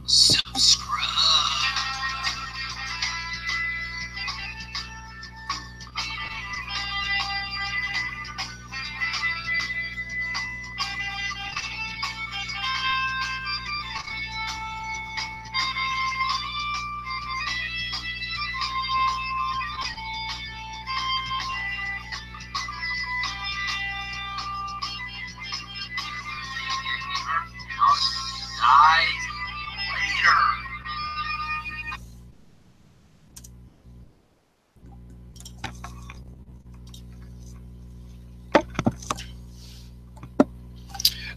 subscribe.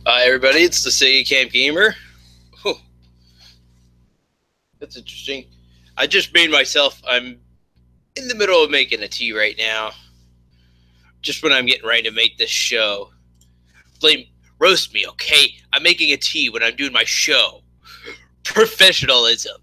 Hi everybody, it's the Segatalks Gamer. Oh, that's interesting. I just made myself, I'm in the middle of making a tea right now. Just when I'm getting ready to make this show. Roast me, okay? I'm making a tea when I'm doing my show. Professionalism.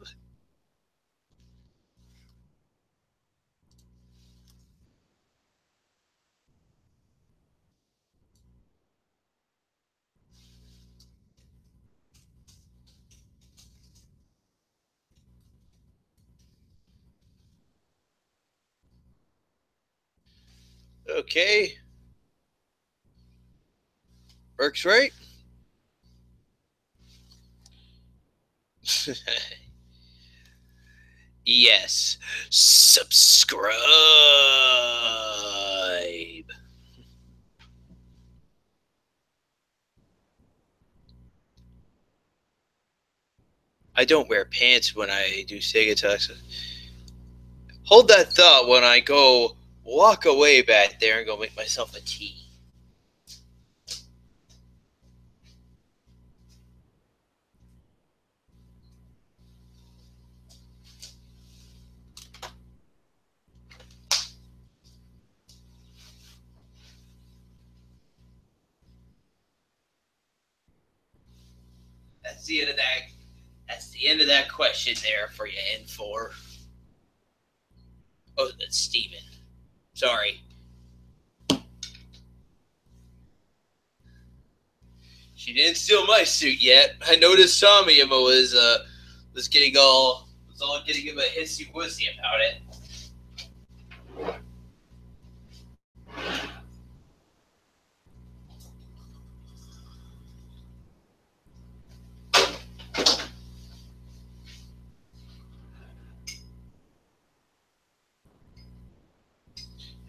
Okay. Works right? Yes. Subscribe. I don't wear pants when I do Segatalks. Hold that thought when I go walk away back there and go make myself a tea. That's the end of that. That's the end of that question there for you, N4. Oh, that's Steven. Sorry. She didn't steal my suit yet. I noticed Samiyama was getting all getting him a hissy wussy about it.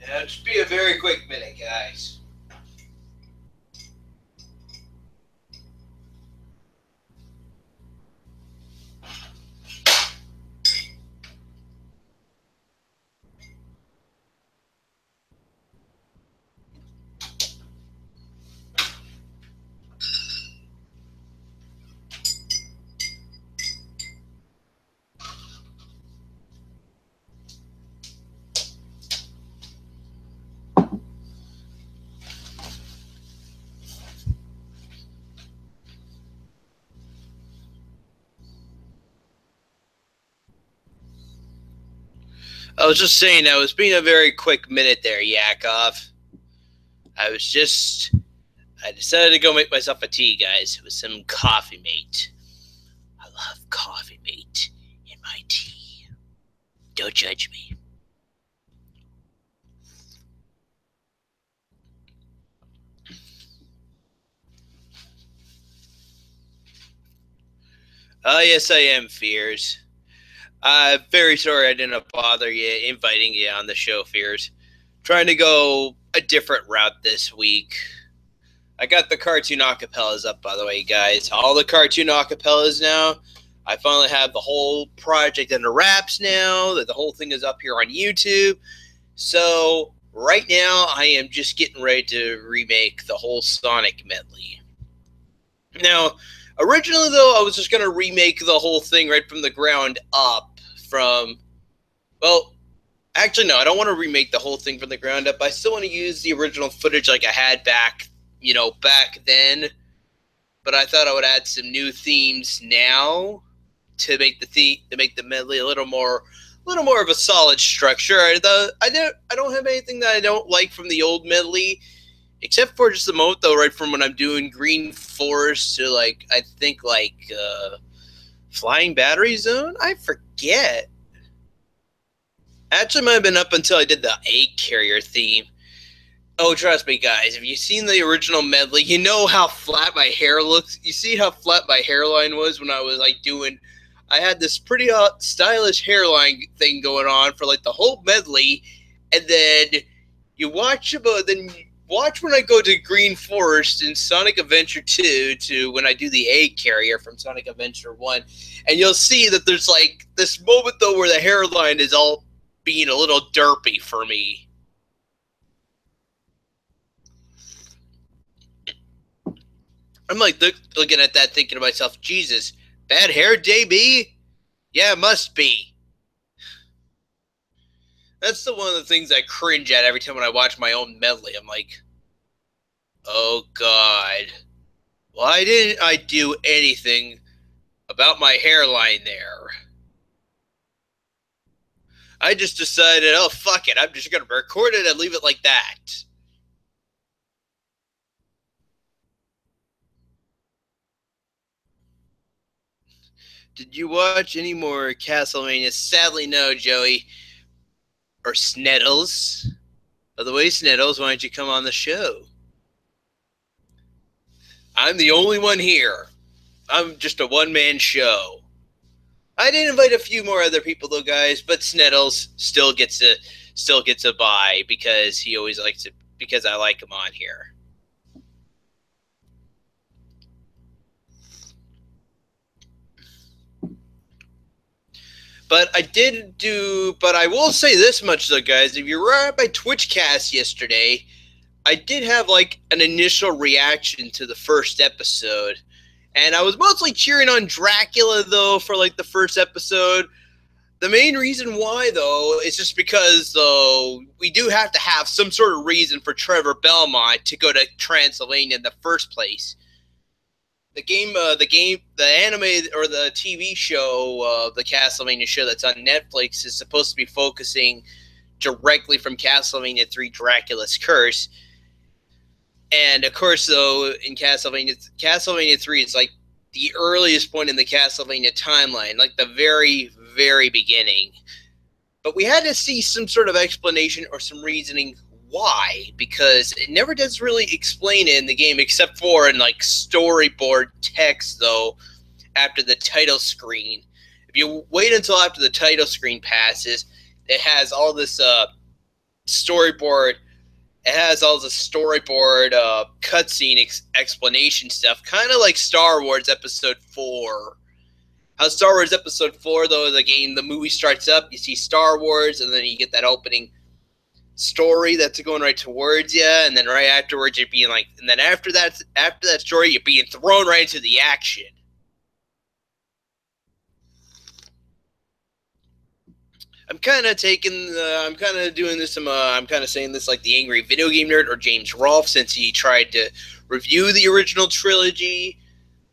Yeah, just be a very quick minute, guys. I was just saying, I was being a very quick minute there, Yakov. I decided to go make myself a tea, guys, with some coffee mate. I love coffee mate in my tea. Don't judge me. Yes, I am, Fears. I'm very sorry I didn't bother you inviting you on the show, Fears. Trying to go a different route this week. I got the Cartoon A Capellas up, by the way, guys. All the Cartoon A Capellas now. I finally have the whole project under wraps now. That the whole thing is up here on YouTube. So right now, I am just getting ready to remake the whole Sonic medley. Now, originally, though, I was just going to remake the whole thing right from the ground up from, well, actually, no, I don't want to remake the whole thing from the ground up. I still want to use the original footage like I had back then. But I thought I would add some new themes now to make the medley a little more of a solid structure. I don't have anything that I don't like from the old medley, except for just the moment though, right from when I'm doing Green Forest to I think Flying Battery Zone? I forget. Actually, might have been up until I did the egg carrier theme. Oh, trust me, guys. If you've seen the original Medley, you know how flat my hair looks. You see how flat my hairline was when I was like doing. I had this pretty stylish hairline thing going on for like the whole Medley, and then you watch watch when I go to Green Forest in Sonic Adventure 2 to when I do the egg carrier from Sonic Adventure 1, and you'll see that there's like this moment though where the hairline is all being a little derpy for me. I'm like looking at that, thinking to myself, Jesus, bad hair, JB? Yeah, it must be. That's one of the things I cringe at every time when I watch my own Medley. I'm like, oh God, why didn't I do anything about my hairline there? I just decided, oh fuck it, I'm just gonna record it and leave it like that. Did you watch any more Castlevania? Sadly, no, Joey. Or Sneddles. By the way, Sneddles, why don't you come on the show? I'm the only one here. I'm just a one-man show. I did invite a few more other people though, guys, but Sneddles still gets a buy because he always likes it because I like him on here. But I will say this much though, guys. If you were at my Twitch cast yesterday, I did have like an initial reaction to the first episode. And I was mostly cheering on Dracula though for like the first episode. The main reason why, though, is just because, though, we do have to have some sort of reason for Trevor Belmont to go to Transylvania in the first place. The anime or the TV show, the Castlevania show that's on Netflix is supposed to be focusing directly from Castlevania 3 Dracula's Curse. And, of course, though, in Castlevania 3, it's like the earliest point in the Castlevania timeline, like the very, very beginning. But we had to see some sort of explanation or some reasoning why, because it never does really explain it in the game, except for in like storyboard text, though, after the title screen. If you wait until after the title screen passes, it has all this storyboard. It has all the storyboard cutscene explanation stuff, kind of like Star Wars Episode 4. How Star Wars Episode 4, though, the movie starts up, you see Star Wars, and then you get that opening story that's going right towards you, and then right afterwards you're being like, and then after that story, you're being thrown right into the action. I'm kind of doing this, I'm kind of saying this like the Angry Video Game Nerd or James Rolfe, since he tried to review the original trilogy.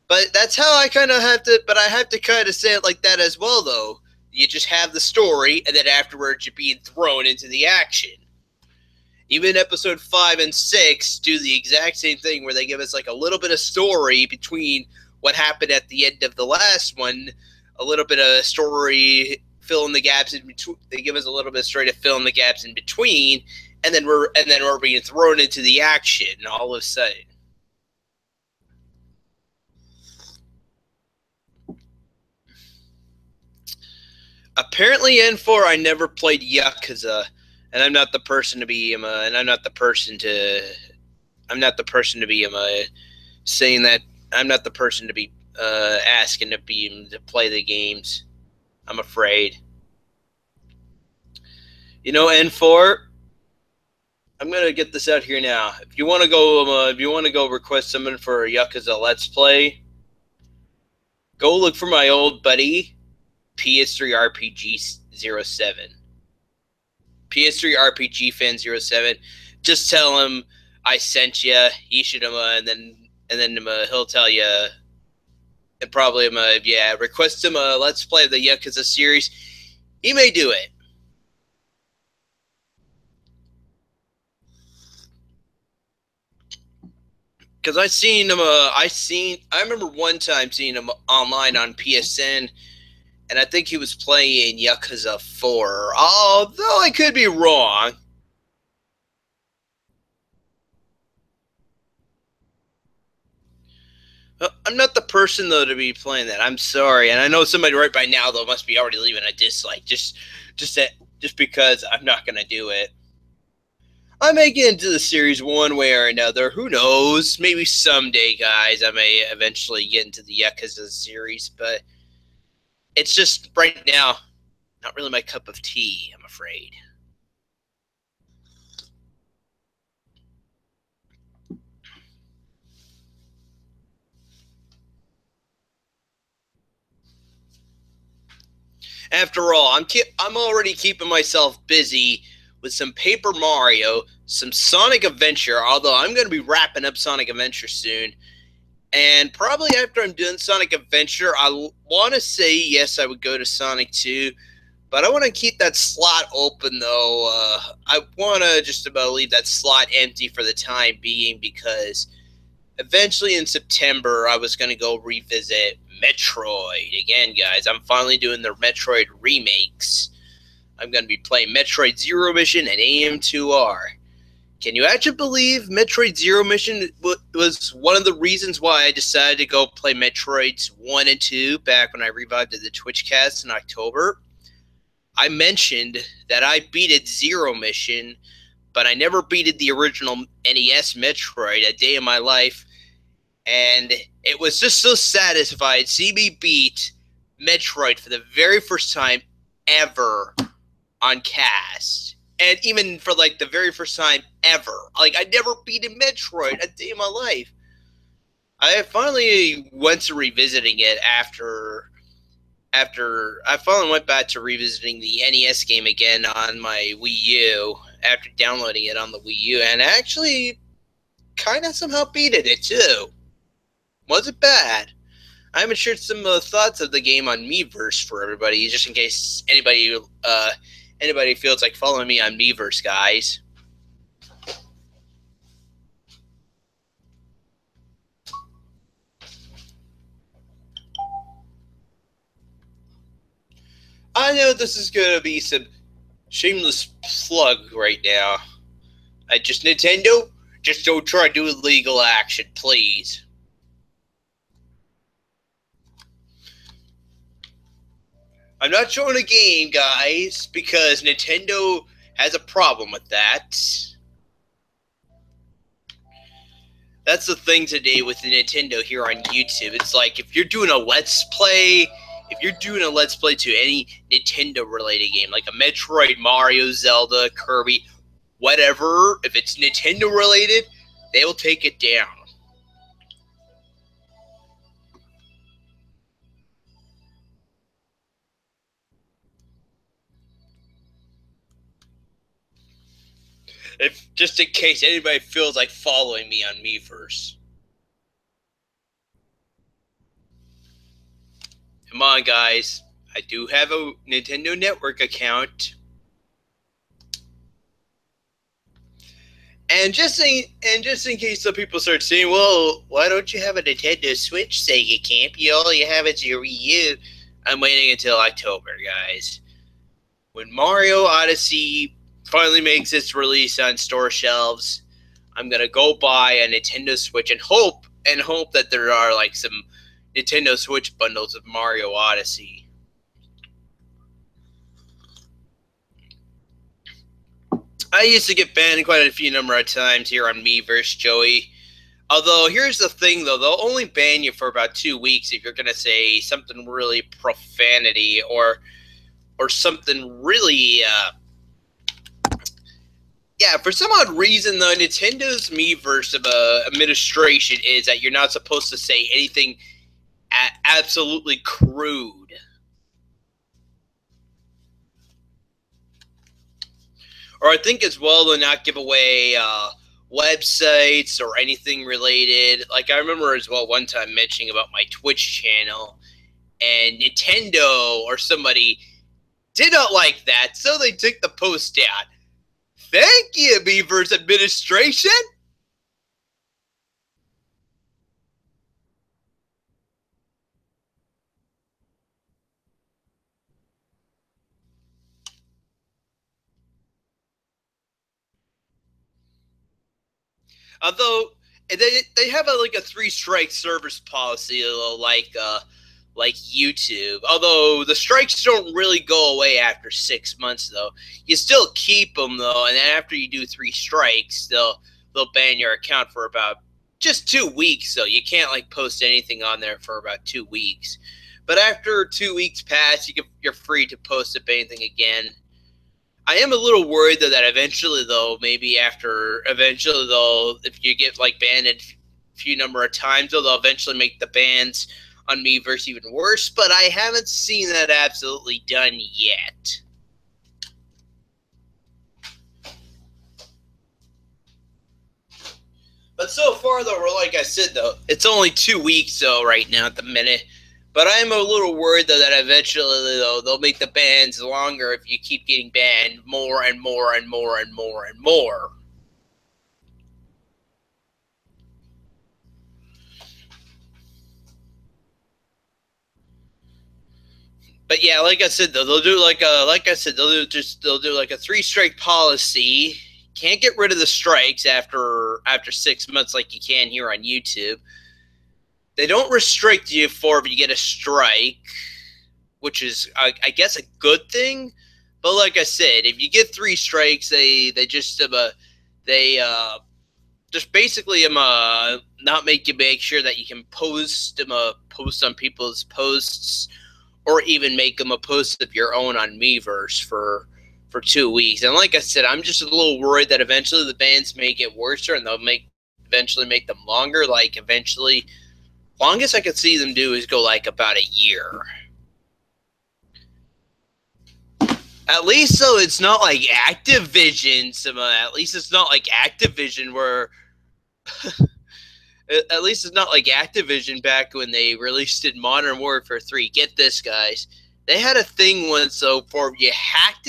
But that's how I kind of have to, but I have to kind of say it like that as well, though. You just have the story, and then afterwards you're being thrown into the action. Even episode 5 and 6 do the exact same thing, where they give us like a little bit of story between what happened at the end of the last one, a little bit of story, fill in the gaps in between. They give us a little bit of story to fill in the gaps in between, and then we're being thrown into the action all of a sudden. Apparently, N4, I never played Yakuza, and I'm not the person to be I'm not the person to be saying that. I'm not the person to be asking to play the games. I'm afraid. You know, N4. I'm gonna get this out here now. If you want to go request someone for a Yakuza Let's Play, go look for my old buddy, PS3 RPG 07. PS3 RPG fan 07. Just tell him I sent you. He should and then he'll tell you. And probably request him a Let's Play of the Yakuza series. He may do it. Because I seen him. I remember one time seeing him online on PSN, and I think he was playing Yakuza 4. Although I could be wrong. I'm not the person though to be playing that. I'm sorry, and I know somebody right by now though must be already leaving a dislike just that just because I'm not gonna do it. I may get into the series one way or another. Who knows? Maybe someday, guys, I may eventually get into the Yakuza series, but it's just right now not really my cup of tea, I'm afraid. After all, I'm already keeping myself busy with some Paper Mario, some Sonic Adventure, although I'm going to be wrapping up Sonic Adventure soon. And probably after I'm done Sonic Adventure, I want to say yes, I would go to Sonic 2, but I want to keep that slot open though. I want to just about leave that slot empty for the time being because eventually in September I was going to go revisit Metroid again, guys. I'm finally doing the Metroid remakes. I'm going to be playing Metroid Zero Mission and AM2R. Can you actually believe Metroid Zero Mission was one of the reasons why I decided to go play Metroids 1 and 2 back when I revived the Twitch cast in October? I mentioned that I beated Zero Mission, but I never beated the original NES Metroid a day in my life, and it was just so satisfied to see me beat Metroid for the very first time ever on cast. And even for like the very first time ever. Like I never beat a Metroid a day in my life. I finally went to revisiting it after I finally went back to revisiting the NES game again on my Wii U after downloading it on the Wii U, and actually kind of somehow beat it too. Wasn't bad. I haven't shared some thoughts of the game on Miiverse for everybody, just in case anybody feels like following me on Miiverse, guys. I know this is gonna be some shameless plug right now. I just Nintendo, just don't try to do illegal action, please. I'm not showing a game, guys, because Nintendo has a problem with that. That's the thing today with the Nintendo here on YouTube. It's like if you're doing a Let's Play, if you're doing a Let's Play to any Nintendo related game, like a Metroid, Mario, Zelda, Kirby, whatever, if it's Nintendo related, they will take it down. If just in case anybody feels like following me on Miiverse. Come on, guys. I do have a Nintendo Network account. And just in case some people start saying, well, why don't you have a Nintendo Switch, Sega Camp? All you have is your Wii U. I'm waiting until October, guys. When Mario Odyssey finally makes its release on store shelves, I'm gonna go buy a Nintendo Switch and hope that there are like some Nintendo Switch bundles of Mario Odyssey. I used to get banned quite a few number of times here on Miiverse, Joey. Although here's the thing, though, they'll only ban you for about 2 weeks if you're gonna say something really profanity or something really. Yeah, for some odd reason, though, Nintendo's Miiverse of administration is that you're not supposed to say anything absolutely crude. Or I think as well to not give away websites or anything related. Like I remember as well one time mentioning about my Twitch channel, and Nintendo or somebody did not like that, so they took the post down. Thank you, Beaver's administration. Although they have a 3 strike service policy, like YouTube. Although the strikes don't really go away after 6 months, though. You still keep them though, and then after you do 3 strikes, they'll ban your account for about just 2 weeks. So you can't like post anything on there for about 2 weeks. But after 2 weeks pass, you're free to post up anything again. I am a little worried though that eventually though, if you get like banned a few number of times, they'll eventually make the bans on Miiverse even worse. But I haven't seen that absolutely done yet. But so far though, like I said though, it's only 2 weeks though right now at the minute. But I'm a little worried though that eventually though they'll make the bans longer if you keep getting banned more and more and more and more and more. But yeah, like I said though, they'll do they'll do like a 3 strike policy. Can't get rid of the strikes after 6 months like you can here on YouTube. They don't restrict you for if you get a strike, which is I guess a good thing. But like I said, if you get 3 strikes, they just basically not make sure that you can post on people's posts, or even make them a post of your own on Miiverse for 2 weeks. And like I said, I'm just a little worried that eventually the bans may get worse and they'll eventually make them longer. Like eventually, longest I could see them do is go like about a year. At least so it's not like Activision. At least it's not like Activision where. At least it's not like Activision back when they released it Modern Warfare 3. Get this, guys. They had a thing once, so for you hacked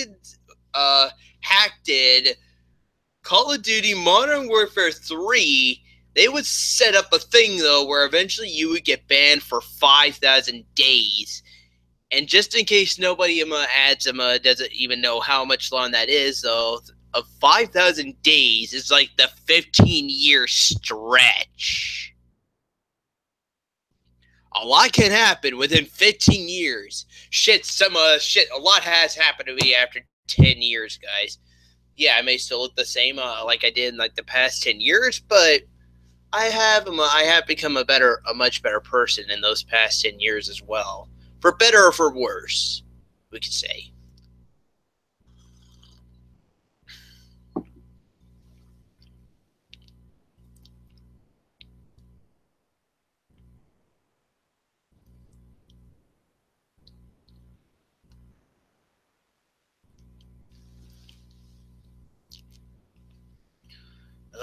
Call of Duty Modern Warfare 3, they would set up a thing, though, where eventually you would get banned for 5,000 days. And just in case nobody doesn't even know how much long that is, though, of 5,000 days is like the 15-year stretch. A lot can happen within 15 years. A lot has happened to me after 10 years, guys. Yeah, I may still look the same like I did in like the past 10 years, but I have become a much better person in those past 10 years as well. For better or for worse, we could say.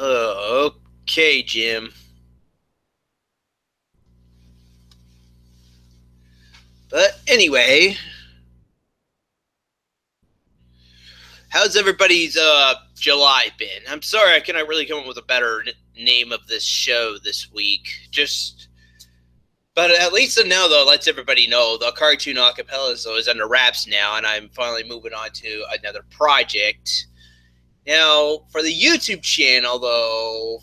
Okay, Jim. But anyway, how's everybody's July been? I'm sorry I cannot really come up with a better name of this show this week. But at least now, though, lets everybody know the Cartoon A Capellas is under wraps now, and I'm finally moving on to another project. Now, for the YouTube channel, though,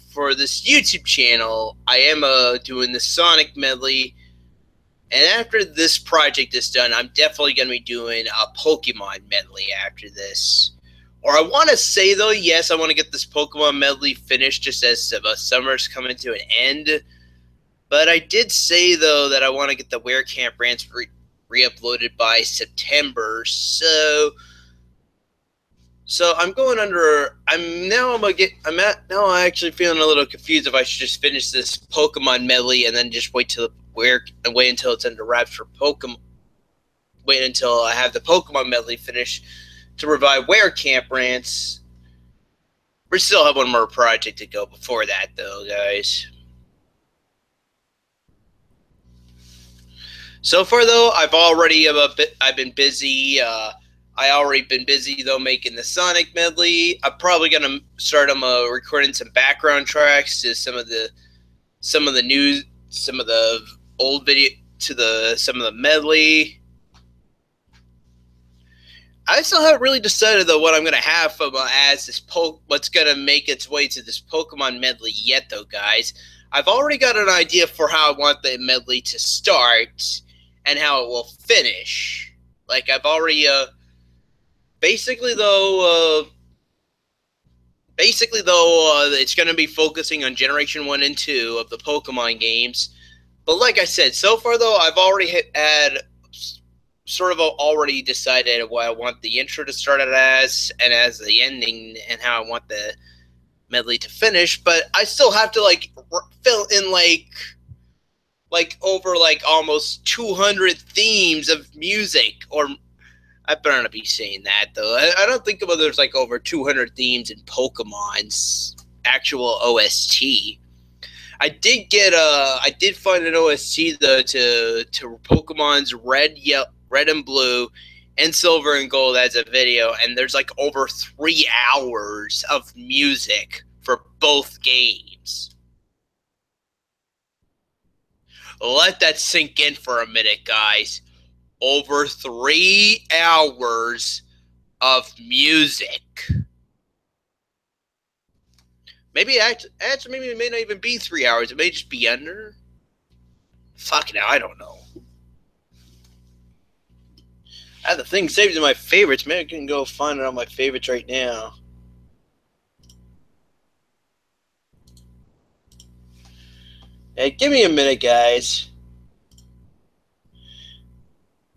I am doing the Sonic Medley. And after this project is done, I'm definitely going to be doing a Pokemon Medley after this. Or I want to say, though, yes, I want to get this Pokemon Medley finished just as summer's coming to an end. But I did say, though, that I want to get the Where Camp Rants re-uploaded by September. So I'm going under. I'm actually feeling a little confused if I should just finish this Pokemon Medley and then just wait until it's under wraps for Pokemon. Wait until I have the Pokemon Medley finished to revive Where Camp Rants. We still have one more project to go before that, though, guys. So far, though, I've been busy. I already been busy though making the Sonic Medley. I'm probably gonna start recording some background tracks to some of the old video to some of the medley. I still haven't really decided though what I'm gonna have from as this what's gonna make its way to this Pokemon medley yet, though, guys. I've already got an idea for how I want the medley to start and how it will finish. Like I've already basically though. It's going to be focusing on Generation 1 and 2 of the Pokemon games. But like I said, so far, though, I've already had sort of already decided what I want the intro to start out as and as the ending and how I want the medley to finish. But I still have to, like, fill in, like over, like, almost 200 themes of music, or I better not be saying that, though. I don't think about there's like over 200 themes in Pokemon's actual OST. I did find an OST though to Pokemon's Red and Blue, and Silver and Gold as a video, and there's like over 3 hours of music for both games. Let that sink in for a minute, guys. Over 3 hours of music. Maybe maybe it may not even be 3 hours. It may just be under. Fuck it, I don't know. I have the thing saved in my favorites. Maybe I can go find it on my favorites right now. Hey, give me a minute, guys.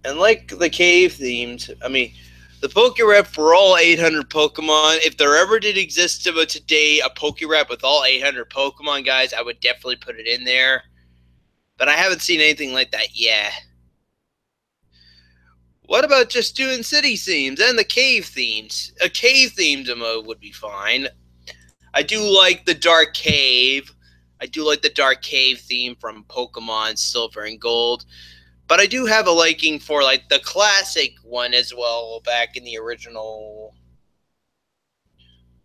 And like the cave themes, I mean, the Pokerep for all 800 Pokemon, if there ever did exist today a Pokerep with all 800 Pokemon, guys, I would definitely put it in there. But I haven't seen anything like that yet. What about just doing city themes and the cave themes? A cave themed mode would be fine. I do like the Dark Cave. I do like the Dark Cave theme from Pokemon Silver and Gold. But I do have a liking for like the classic one as well, back in the original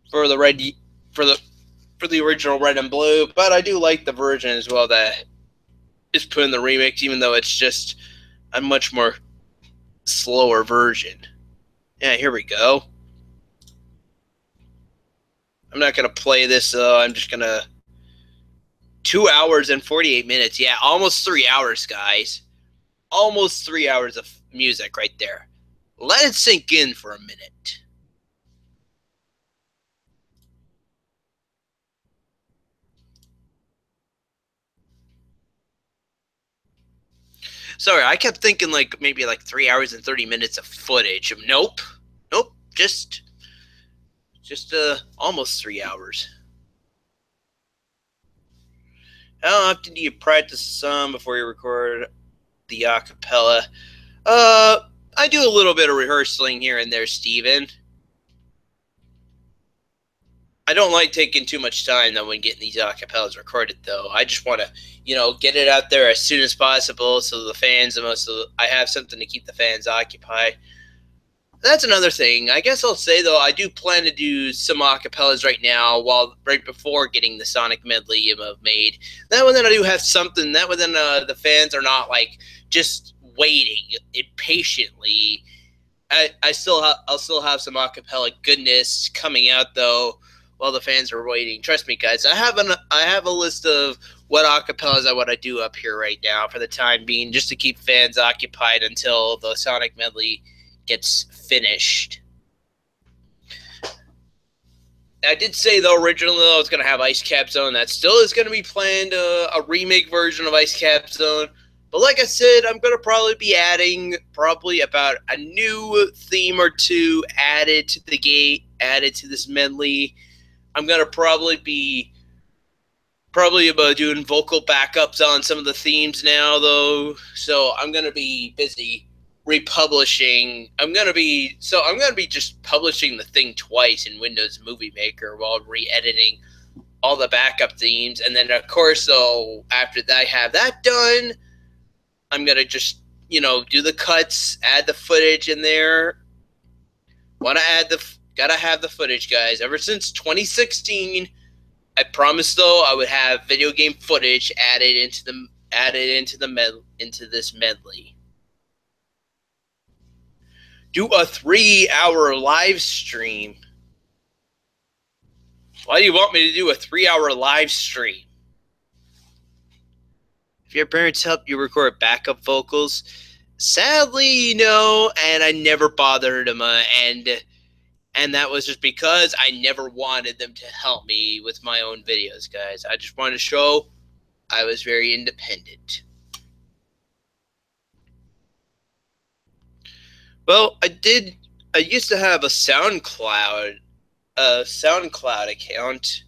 for the original Red and Blue. But I do like the version as well that is put in the remix, even though it's just a much more slower version. Yeah, here we go. I'm not gonna play this though. I'm just gonna 2 hours and 48 minutes. Yeah, almost 3 hours, guys. Almost 3 hours of music right there. Let it sink in for a minute. Sorry, I kept thinking like maybe like 3 hours and 30 minutes of footage. Nope. Nope. Just almost 3 hours. How often do you practice a song before you record the a cappella? I do a little bit of rehearsing here and there, Steven. I don't like taking too much time though when getting these acapellas recorded though. I just want to, get it out there as soon as possible so the fans I have something to keep the fans occupied. That's another thing. I guess I'll say though, I do plan to do some acapellas right before getting the Sonic medley made. That way then I do have something. That way then the fans are not like just waiting impatiently. I'll still have some acapella goodness coming out though while the fans are waiting. Trust me, guys. I have a list of what acapellas I want to do up here right now for the time being, just to keep fans occupied until the Sonic medley gets finished. I did say though originally I was going to have Ice Cap Zone. That still is going to be planned, a remake version of Ice Cap Zone. But like I said, I'm going to probably be adding about a new theme or two added to this medley. I'm going to probably be about doing vocal backups on some of the themes now, though. So I'm going to be busy republishing. I'm going to be just publishing the thing twice in Windows Movie Maker while re-editing all the backup themes. And then, of course, so after I have that done, I'm going to just, do the cuts, add the footage in there. Gotta have the footage, guys. Ever since 2016, I promised though I would have video game footage added into this medley. Do a 3-hour live stream. Why do you want me to do a 3-hour live stream? If your parents help you record backup vocals, sadly, no, and I never bothered them, and that was just because I never wanted them to help me with my own videos, guys. I just wanted to show I was very independent. Well, I used to have a SoundCloud account.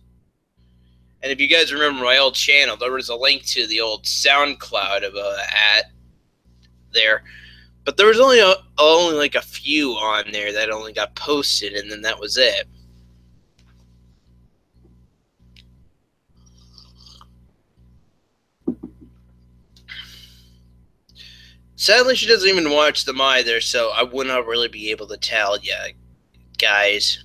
And if you guys remember my old channel, there was a link to the old SoundCloud at there. But there was only like a few on there that only got posted, and then that was it. Sadly, she doesn't even watch them either, so I would not really be able to tell you, guys.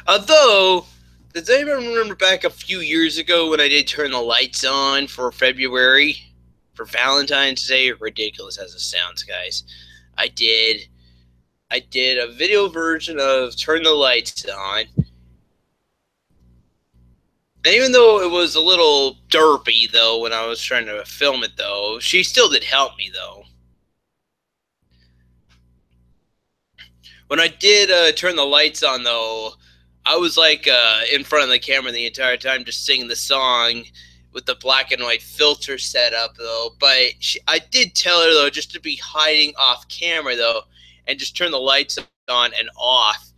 Although, does anyone remember back a few years ago when I did turn the lights on for February? For Valentine's Day? Ridiculous as it sounds, guys. I did a video version of Turn the Lights On. And even though it was a little derpy, though, when I was trying to film it, though, she still did help me, though. When I did Turn the Lights On, though, I was like in front of the camera the entire time just singing the song with the black and white filter set up, though. But I did tell her, though, just to be hiding off camera, though, and just turn the lights on and off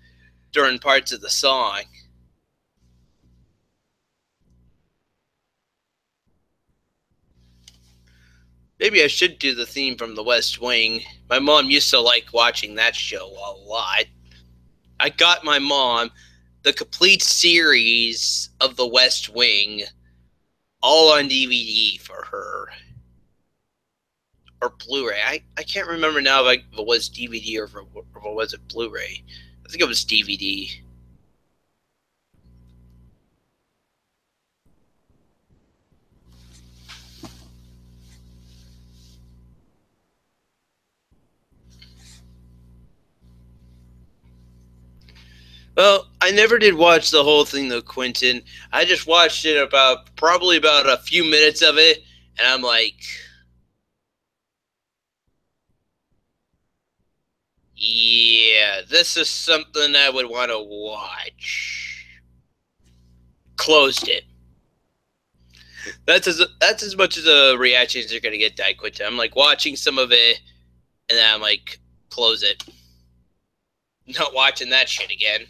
during parts of the song. Maybe I should do the theme from The West Wing. My mom used to like watching that show a lot. I got my mom the complete series of The West Wing all on DVD for her. Or Blu-ray. I can't remember now if it was DVD or if it was a Blu-ray. I think it was DVD. Well, I never did watch the whole thing though, Quentin. I just watched it probably about a few minutes of it, and I'm like, yeah, this is something I would want to watch. Closed it. That's as much as a reaction as you're gonna get, Dad Quentin. I'm like watching some of it, and then I'm like, close it. Not watching that shit again.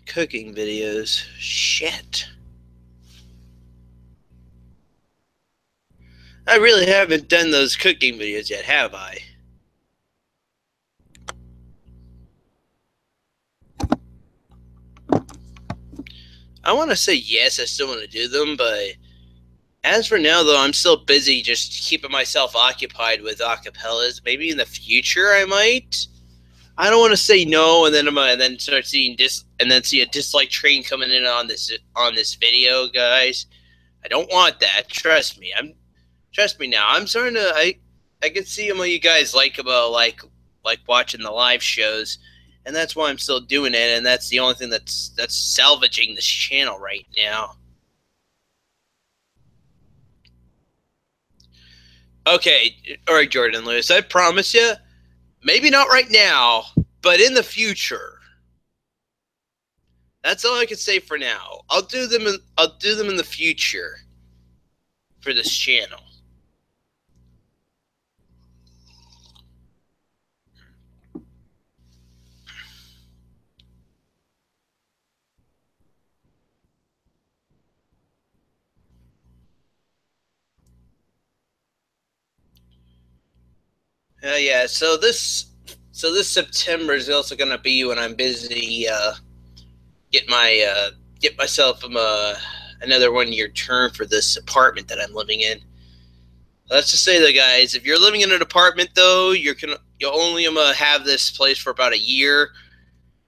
Cooking videos. Shit. I really haven't done those cooking videos yet, have I? I want to say yes, I still want to do them, but as for now, though, I'm still busy just keeping myself occupied with acapellas. Maybe in the future I might. I don't want to say no, and then start seeing and then see a dislike train coming in on this video, guys. I don't want that. Trust me now. I'm starting to I can see what you guys like about like watching the live shows, and that's why I'm still doing it, and that's the only thing that's salvaging this channel right now. Okay, all right, Jordan Lewis. I promise you, maybe not right now, but in the future. That's all I can say for now. I'll do them in the future for this channel. Yeah. So this September is also gonna be when I'm busy get my get myself another 1 year term for this apartment that I'm living in. Let's just say though, guys, if you're living in an apartment though, you'll only have this place for about a year,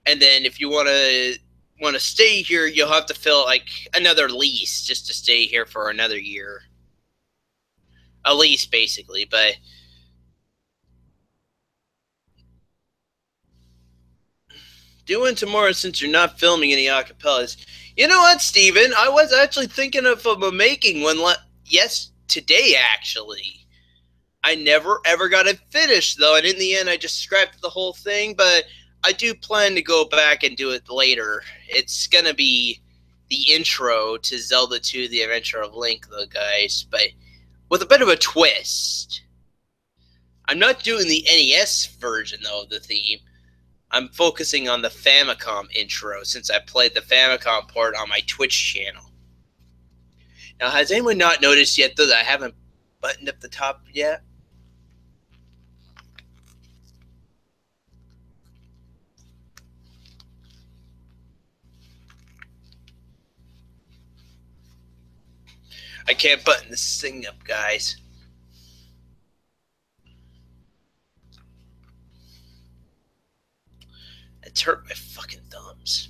and then if you want to stay here, you'll have to fill like another lease just to stay here for another year. A lease, basically, but doing tomorrow since you're not filming any acapellas. You know what, Steven? I was actually thinking of making one. Yes, today actually. I never ever got it finished though, and in the end, I just scrapped the whole thing. But I do plan to go back and do it later. It's gonna be the intro to Zelda 2: The Adventure of Link, though, guys, but with a bit of a twist. I'm not doing the NES version though of the theme. I'm focusing on the Famicom intro since I played the Famicom port on my Twitch channel. Now, has anyone not noticed yet, though, that I haven't buttoned up the top yet? I can't button this thing up, guys. It's hurt my fucking thumbs.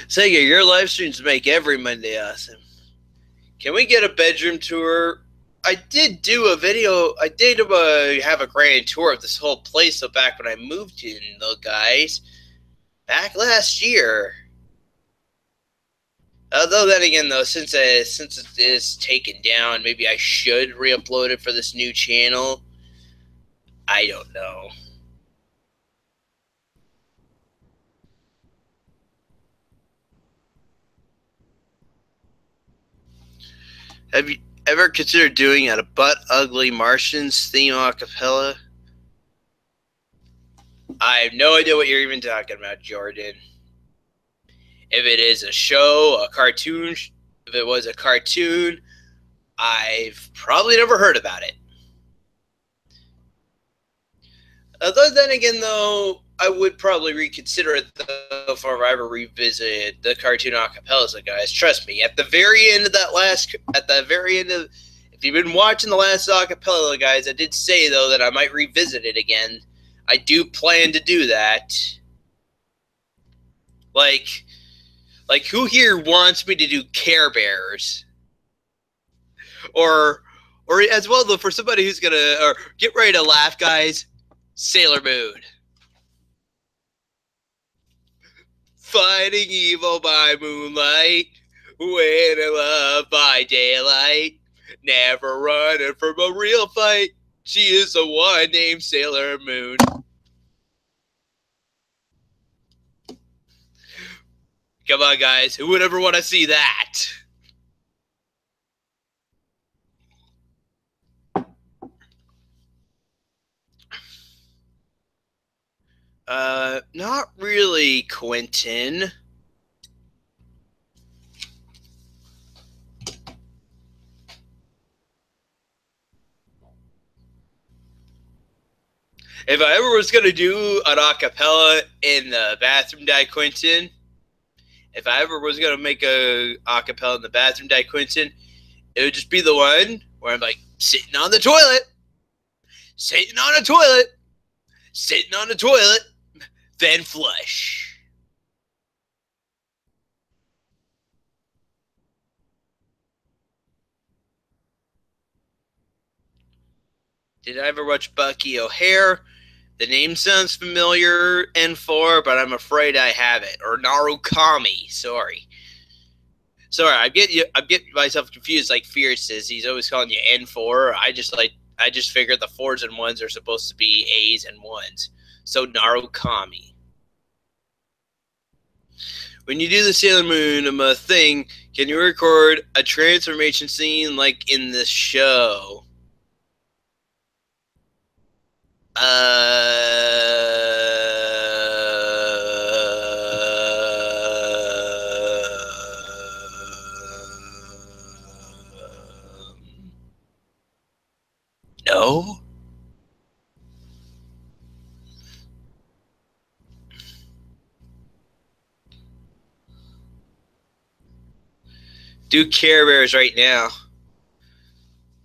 Sega, your live streams make every Monday awesome. Can we get a bedroom tour? I did do a video. I did have a grand tour of this whole place. So back when I moved in, though, guys, back last year. Although then again, though, since it is taken down, maybe I should re-upload it for this new channel. I don't know. Have you ever considered doing a Butt Ugly Martians theme a cappella? I have no idea what you're even talking about, Jordan. If it is a show, a cartoon, if it was a cartoon, I've probably never heard about it. Other than again, though, I would probably reconsider it though if I ever revisit the Cartoon A Capellas, guys. Trust me. At the very end of if you've been watching the last A Capella, guys, I did say though that I might revisit it again. I do plan to do that. Like who here wants me to do Care Bears? Or as well though, for somebody who's gonna get ready to laugh, guys, Sailor Moon. Fighting evil by moonlight, winning love by daylight, never running from a real fight. She is the one named Sailor Moon. Come on, guys. Who would ever want to see that? Not really, Quentin. If I ever was going to do an acapella in the bathroom, Quentin, if I ever was going to make a acapella in the bathroom, Quentin, it would just be the one where I'm like sitting on the toilet, sitting on a toilet, sitting on the toilet, then flush. Did I ever watch Bucky O'Hare? The name sounds familiar, N4, but I'm afraid I haven't. Or Narukami, sorry. Sorry, I'm getting myself confused like Fierce is. He's always calling you N4. I just figured the 4s and 1s are supposed to be A's and 1s. So Narukami. When you do the Sailor Moon thing, can you record a transformation scene like in the show? No. Do Care Bears right now.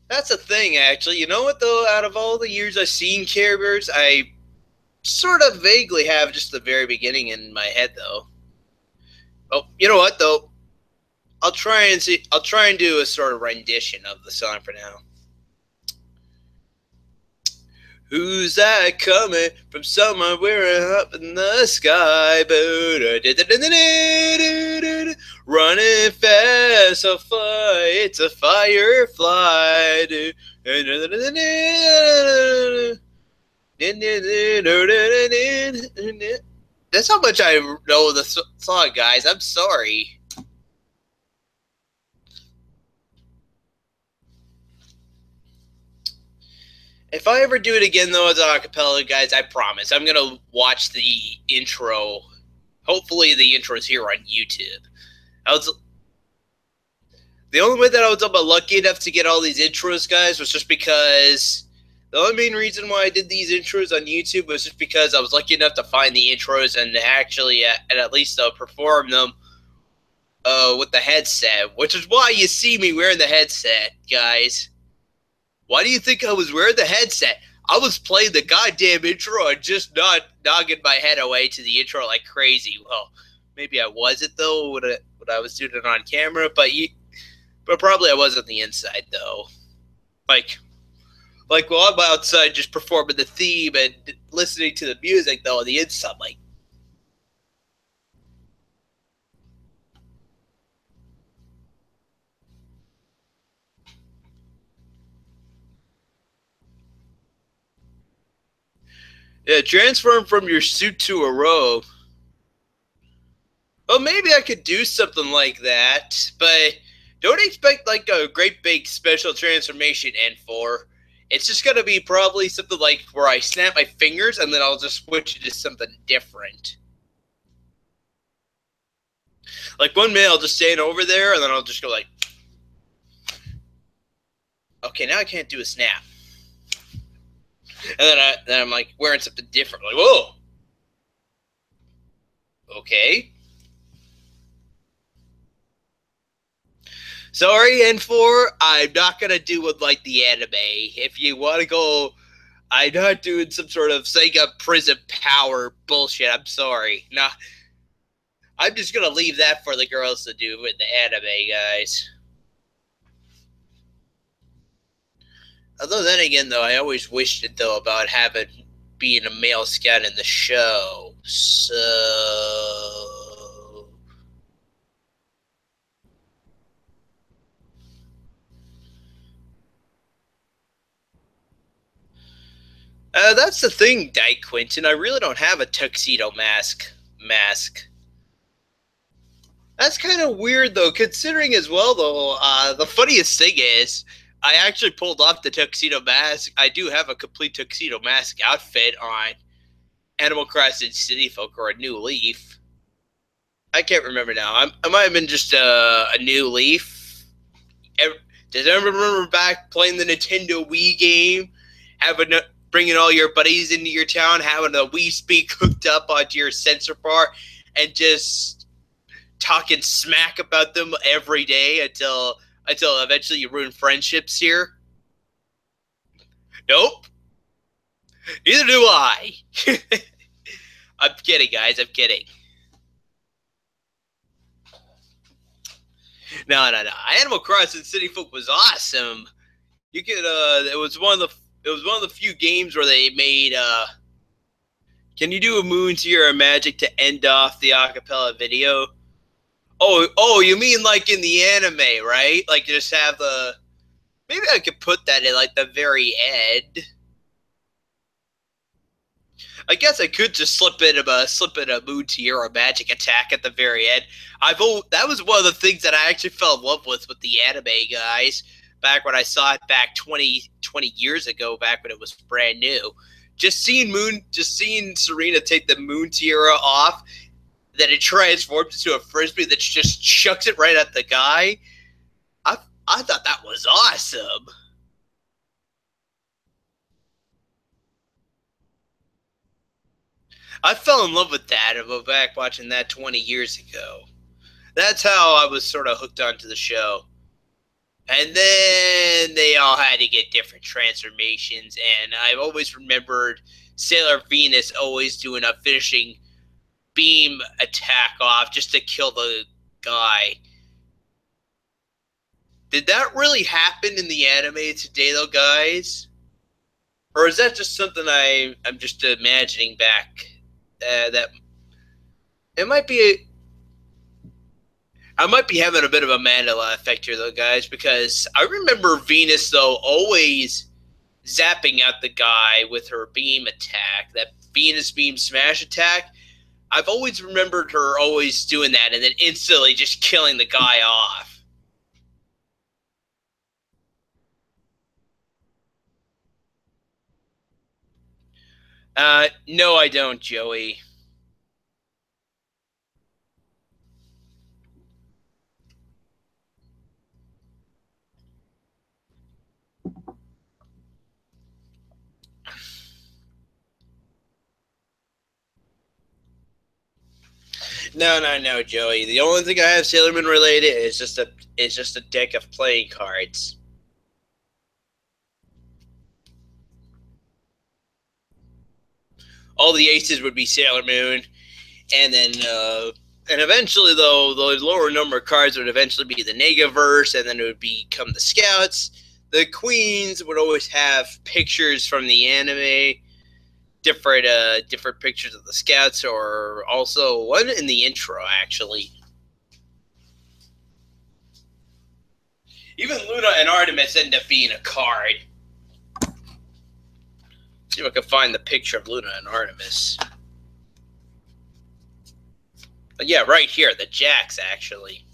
That's the thing, actually. You know what, though? Out of all the years I've seen Care Bears, I sort of vaguely have just the very beginning in my head, though. Oh, you know what, though? I'll try and see. I'll try and do a sort of rendition of the song for now. Who's that coming from somewhere up in the sky? Running fast, so fly, it's a firefly. That's how much I know the song, guys. I'm sorry. If I ever do it again, though, as a cappella, guys, I promise I'm gonna watch the intro. Hopefully, the intro is here on YouTube. The only way that I was lucky enough to get all these intros, guys, was just because the only main reason why I did these intros on YouTube was just because I was lucky enough to find the intros and actually, at least perform them with the headset, which is why you see me wearing the headset, guys. Why do you think I was wearing the headset? I was playing the goddamn intro and just not nogging my head away to the intro like crazy. Well, maybe I wasn't, though, when I was doing it on camera, but probably I was on the inside, though. Like while I'm outside just performing the theme and listening to the music, though, on the inside, like, yeah, transform from your suit to a robe. Well, maybe I could do something like that, but don't expect like a great big special transformation N4. It's just gonna be probably something like where I snap my fingers and then I'll just switch it to something different. Like one minute I'll just stand over there and then I'll just go like, okay, now I can't do a snap. And then I'm like wearing something different. Like, whoa, okay. Sorry, N4, I'm not gonna do it like the anime. If you want to go, I'm not doing some sort of Sega Prison Power bullshit. I'm sorry. Nah, I'm just gonna leave that for the girls to do with the anime, guys. Although then again, though, I always wished it though about having being a male scout in the show. So that's the thing, Dyke Quinton. I really don't have a tuxedo mask. That's kind of weird, though, considering as well, though, the funniest thing is, I actually pulled off the tuxedo mask. I do have a complete tuxedo mask outfit on Animal Crossing City Folk or a New Leaf. I can't remember now. I might have been just a New Leaf. Does anyone remember back playing the Nintendo Wii game? Bringing all your buddies into your town, having a Wii Speak hooked up onto your sensor bar, and just talking smack about them every day until eventually you ruin friendships here? Nope. Neither do I. I'm kidding, guys. I'm kidding. No. Animal Crossing City Folk was awesome. You could. It was one of the few games where they made. Can you do a Moon Tiara Magic to end off the acapella video? Oh, you mean like in the anime, right? Like just have the. Maybe I could put that in like the very end. I guess I could just slip in a Moon Tiara Magic attack at the very end. That was one of the things that I actually fell in love with the anime, guys. Back when I saw it back 20 years ago, back when it was brand new. Just seeing Serena take the Moon Tiara off, then it transforms into a frisbee that just chucks it right at the guy. I thought that was awesome. I fell in love with that and went back watching that 20 years ago. That's how I was sort of hooked onto the show. And then they all had to get different transformations, and I've always remembered Sailor Venus always doing a finishing beam attack off just to kill the guy. Did that really happen in the anime today, though, guys? Or is that just something I'm just imagining back? That it might be. I might be having a bit of a Mandela effect here, though, guys, because I remember Venus though always zapping out the guy with her beam attack, that Venus beam smash attack. I've always remembered her always doing that and then instantly just killing the guy off. No, I don't, Joey. No, no, no, Joey. The only thing I have Sailor Moon related is just a deck of playing cards. All the aces would be Sailor Moon, and then and eventually though the lower number of cards would eventually be the Negaverse, and then it would become the Scouts. The Queens would always have pictures from the anime, different pictures of the Scouts, or also one in the intro actually. Even Luna and Artemis end up being a card. See if I can find the picture of Luna and Artemis. But yeah, right here, the Jacks actually.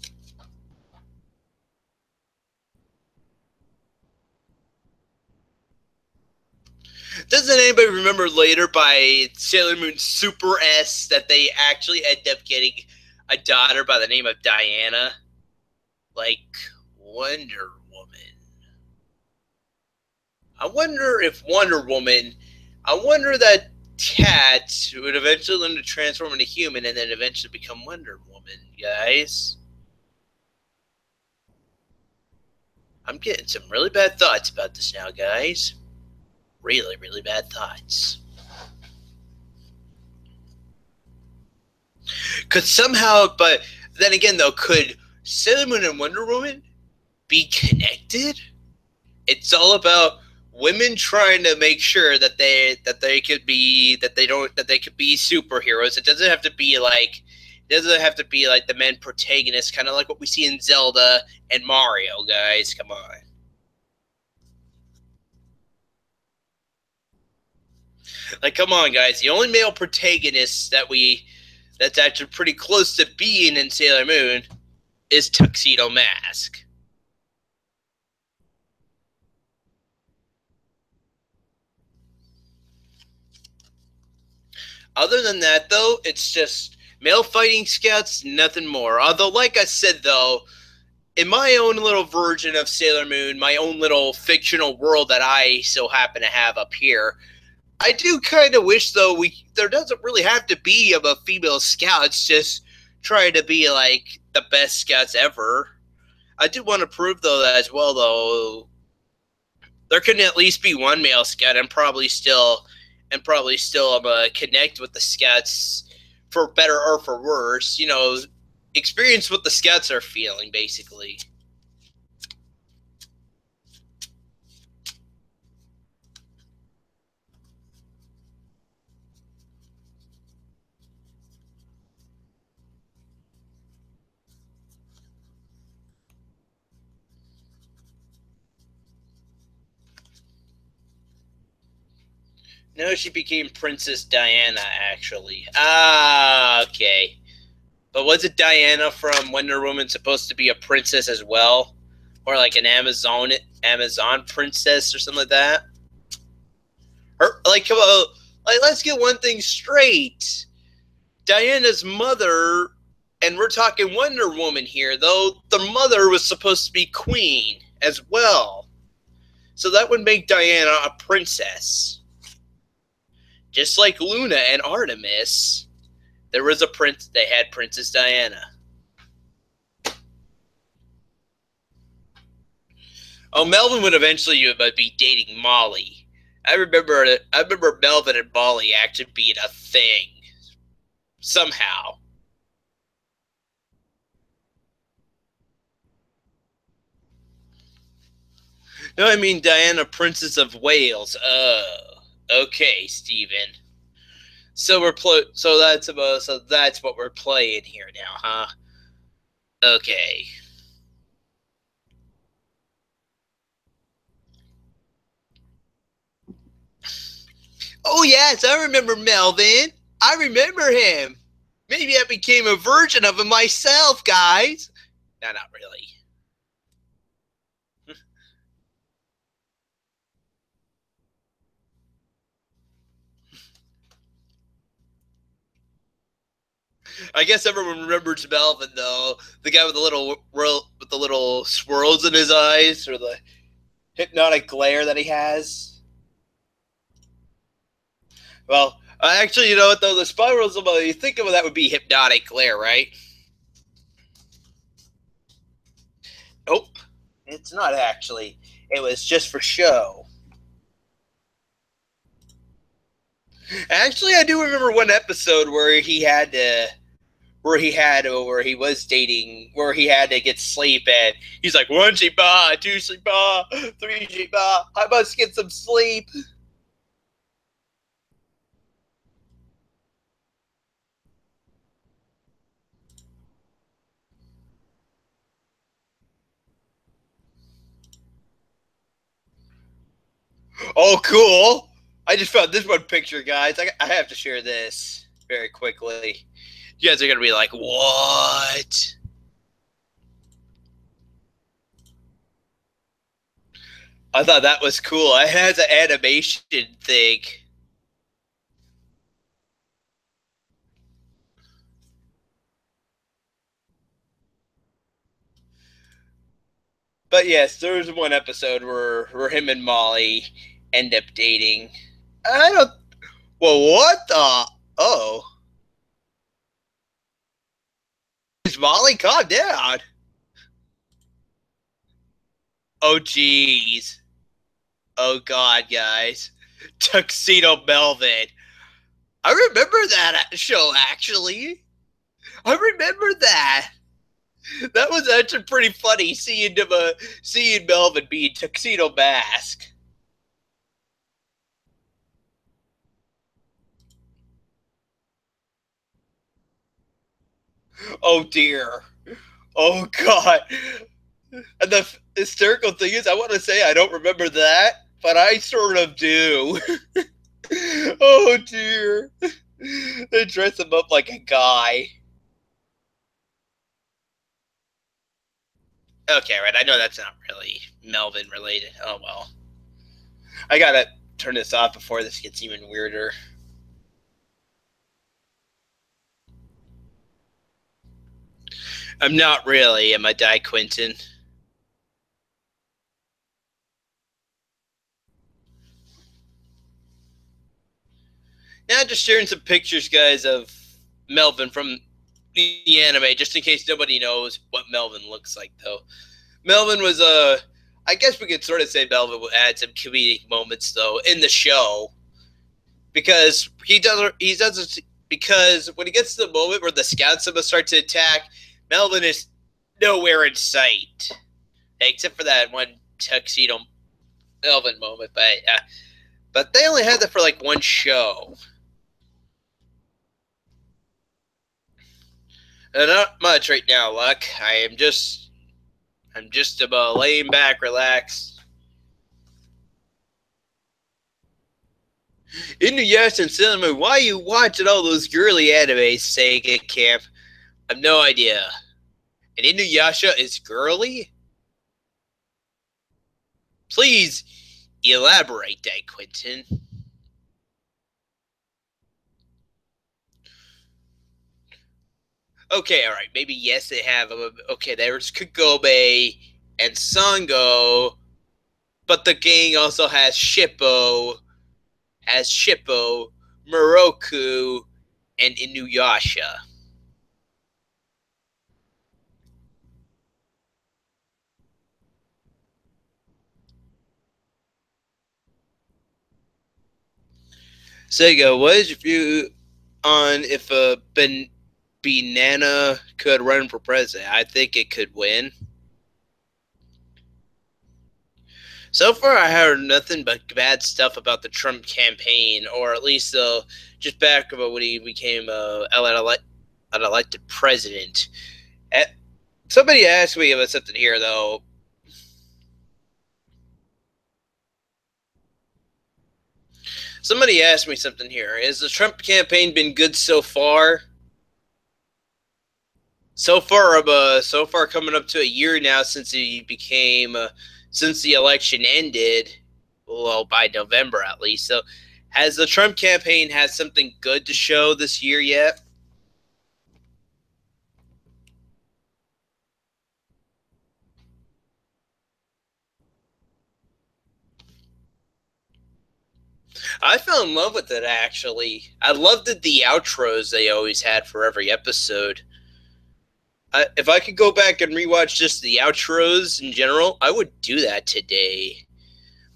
Doesn't anybody remember later by Sailor Moon Super S that they actually end up getting a daughter by the name of Diana? Like Wonder Woman. I wonder if Wonder Woman. I wonder that Cat would eventually learn to transform into human and then eventually become Wonder Woman, guys. I'm getting some really bad thoughts about this now, guys. Really, really bad thoughts. Could somehow, but then again, though, could Sailor Moon and Wonder Woman be connected? It's all about women trying to make sure that they could be that they don't that they could be superheroes. It doesn't have to be like the men protagonists, kind of like what we see in Zelda and Mario. Guys, come on. Like, come on, guys. The only male protagonist that's actually pretty close to being in Sailor Moon is Tuxedo Mask. Other than that, though, it's just male fighting scouts, nothing more. Although, like I said, though, in my own little version of Sailor Moon, my own little fictional world that I so happen to have up here, I do kind of wish, though, there doesn't really have to be of a female scout. It's just try to be like the best scouts ever. I do want to prove, though, that as well, though, there can at least be one male scout and probably still connect with the scouts for better or for worse. Experience what the scouts are feeling, basically. No, she became Princess Diana, actually. Ah, okay. But was it Diana from Wonder Woman supposed to be a princess as well, or like an Amazon princess or something like that? Or like, come on, like let's get one thing straight. Diana's mother, and we're talking Wonder Woman here, though the mother was supposed to be queen as well, so that would make Diana a princess. Just like Luna and Artemis, there was a prince. They had Princess Diana. Oh, Melvin would eventually be dating Molly. I remember Melvin and Molly actually being a thing somehow. No, I mean Diana, Princess of Wales. Oh, okay, Steven. So that's what we're playing here now, huh? Okay. Oh yes, I remember Melvin. I remember him. Maybe I became a version of him myself, guys. No, not really. I guess everyone remembers Melvin though, the guy with the little swirls in his eyes, or the hypnotic glare that he has. Well, actually, you know what though? The spirals, you think of that would be hypnotic glare, right? Nope, it's not actually. It was just for show. Actually, I do remember one episode where he was dating, where he had to get sleep, and he's like, one sheep bar, two sheep bar, three sheep bar. I must get some sleep. Oh, cool. I just found this one picture, guys. I have to share this very quickly. You guys are going to be like, what? I thought that was cool. It has an animation thing. But yes, there was one episode where him and Molly end up dating. I don't. Well, what the? Oh. Is Molly? Calm down. Oh, jeez. Oh, God, guys. Tuxedo Melvin. I remember that show, actually. I remember that. That was actually pretty funny seeing Melvin being Tuxedo Mask. Oh, dear. Oh, God. And the hysterical thing is, I want to say I don't remember that, but I sort of do. Oh, dear. They dress him up like a guy. Okay, right. I know that's not really Melvin related. Oh, well. I gotta turn this off before this gets even weirder. I'm not really, am I, Die Quinton? Now, just sharing some pictures, guys, of Melvin from the anime, just in case nobody knows what Melvin looks like, though. Melvin was I guess we could sort of say Melvin would add some comedic moments, though, in the show, because because when he gets to the moment where the scouts start to attack, Melvin is nowhere in sight, except for that one tuxedo Melvin moment. But they only had that for like one show. Not much right now, Luck. I'm just about laying back, relaxed. In the Yashin cinema, why are you watching all those girly animes, Sega Camp? I've no idea. And Inuyasha is girly? Please elaborate, that Quentin. Okay, alright, maybe yes, they have. Okay, there's Kagome and Sango, but the gang also has Shippo, Moroku, and Inuyasha. Sega, what is your view on if a banana could run for president? I think it could win. So far, I heard nothing but bad stuff about the Trump campaign, or at least just back about when he became an elected president. Somebody asked me about something here, though. Somebody asked me something here. Has the Trump campaign been good so far? So far, coming up to a year now since he became, since the election ended. Well, by November at least. So, has the Trump campaign had something good to show this year yet? I fell in love with it actually. I loved the outros they always had for every episode. If I could go back and rewatch just the outros in general, I would do that today.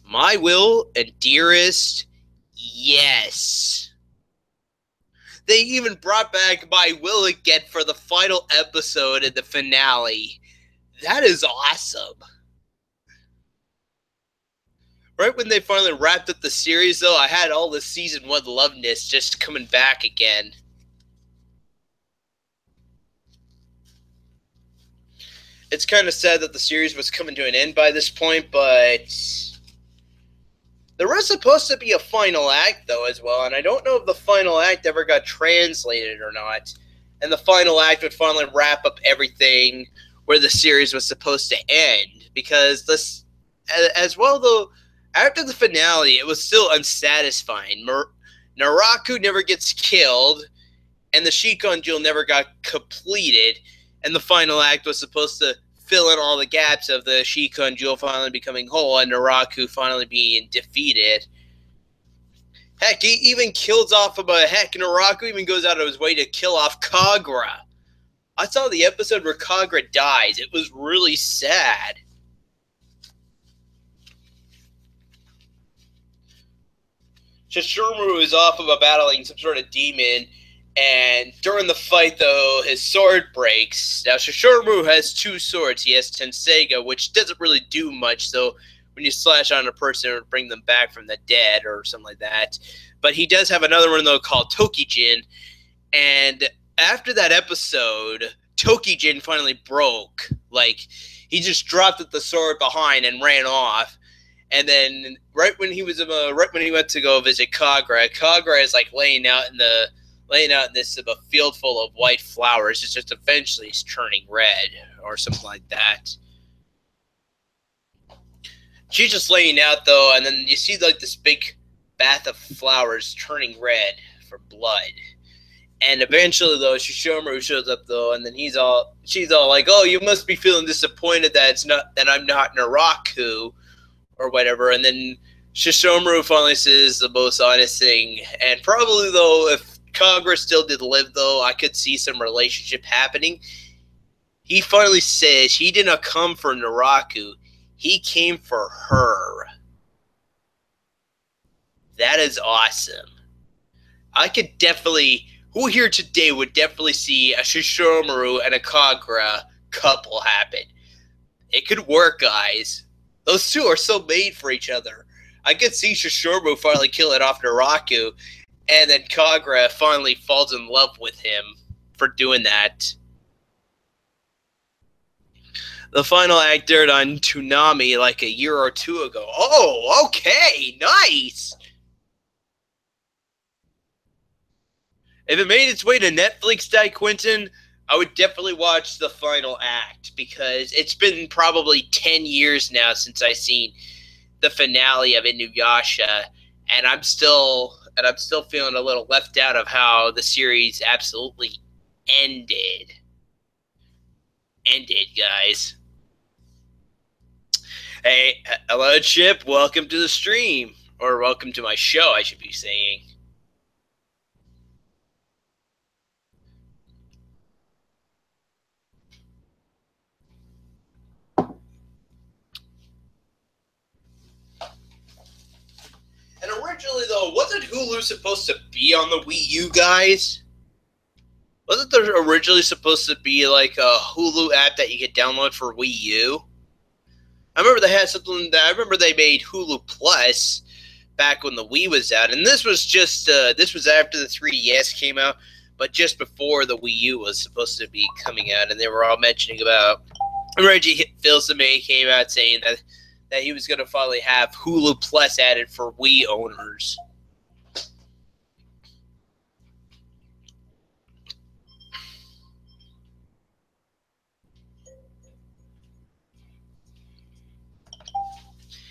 My Will and Dearest, yes. They even brought back My Will again for the final episode in the finale. That is awesome. Right when they finally wrapped up the series, though, I had all the season one loveness just coming back again. It's kind of sad that the series was coming to an end by this point, but there was supposed to be a final act, though, as well, and I don't know if the final act ever got translated or not. And the final act would finally wrap up everything where the series was supposed to end, because this, as well, though, after the finale, it was still unsatisfying. Naraku never gets killed, and the Shikon duel never got completed, and the final act was supposed to fill in all the gaps of the Shikon duel finally becoming whole and Naraku finally being defeated. Heck, he even kills off Naraku even goes out of his way to kill off Kagura. I saw the episode where Kagura dies. It was really sad. Shishomaru is off of battling some sort of demon, and during the fight, though, his sword breaks. Now, Shishomaru has two swords. He has Tenseiga, which doesn't really do much, so when you slash on a person, it would bring them back from the dead or something like that. But he does have another one, though, called Tokijin, and after that episode, Tokijin finally broke. Like, he just dropped the sword behind and ran off. And then right when he went to go visit Kagura is like laying out in this field full of white flowers. It's just eventually he's turning red or something like that. She's just laying out though, and then you see like this big bath of flowers turning red for blood. And eventually, though, Shishomaru shows up, though, and then she's all like, "Oh, you must be feeling disappointed that I'm not Naraku, or whatever." And then Shishomaru finally says the most honest thing, and probably though, if Kagura still did live, though, I could see some relationship happening. He finally says he did not come for Naraku, he came for her. That is awesome. I could definitely. Who here today would definitely see a Shishomaru and a Kagura couple happen? It could work, guys. Those two are so made for each other. I could see Shishomaru finally killing off Naraku, and then Kagura finally falls in love with him for doing that. The final act aired on Toonami like a year or two ago. Oh, okay, nice. If it made its way to Netflix, Di Quentin, I would definitely watch the final act because it's been probably 10 years now since I seen the finale of Inuyasha, and I'm still feeling a little left out of how the series absolutely ended. Ended, guys. Hey, hello, Chip. Welcome to the stream, or welcome to my show, I should be saying. wasn't Hulu supposed to be on the Wii U, guys? Wasn't there originally supposed to be like a Hulu app that you could download for Wii U? I remember they had something that I remember they made Hulu Plus back when the Wii was out, and this was just this was after the 3DS came out, but just before the Wii U was supposed to be coming out, and they were all mentioning about Reggie Fils-Aimé came out saying that he was going to finally have Hulu Plus added for Wii owners.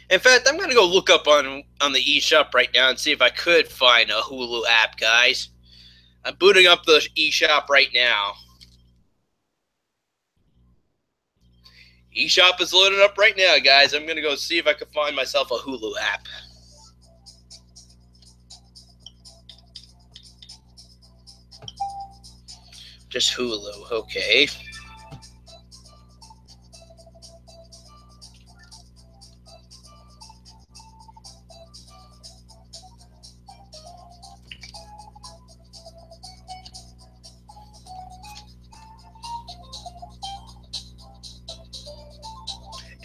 In fact, I'm going to go look up on the eShop right now and see if I could find a Hulu app, guys. I'm booting up the eShop right now. eShop is loading up right now, guys. I'm going to go see if I can find myself a Hulu app. Just Hulu, okay.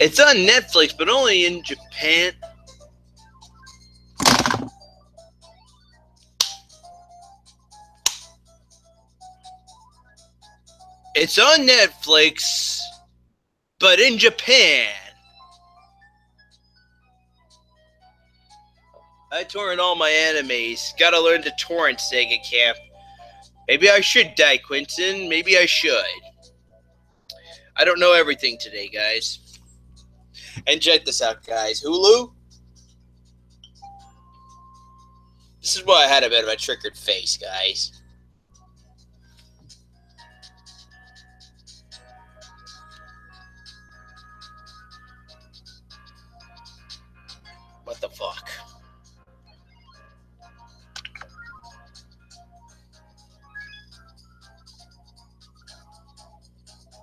It's on Netflix, but only in Japan. It's on Netflix, but in Japan. I torrent all my animes. Gotta learn to torrent, Sega Camp. Maybe I should die, Quentin. Maybe I should. I don't know everything today, guys. And check this out, guys. Hulu? This is why I had a bit of a triggered face, guys. What the fuck?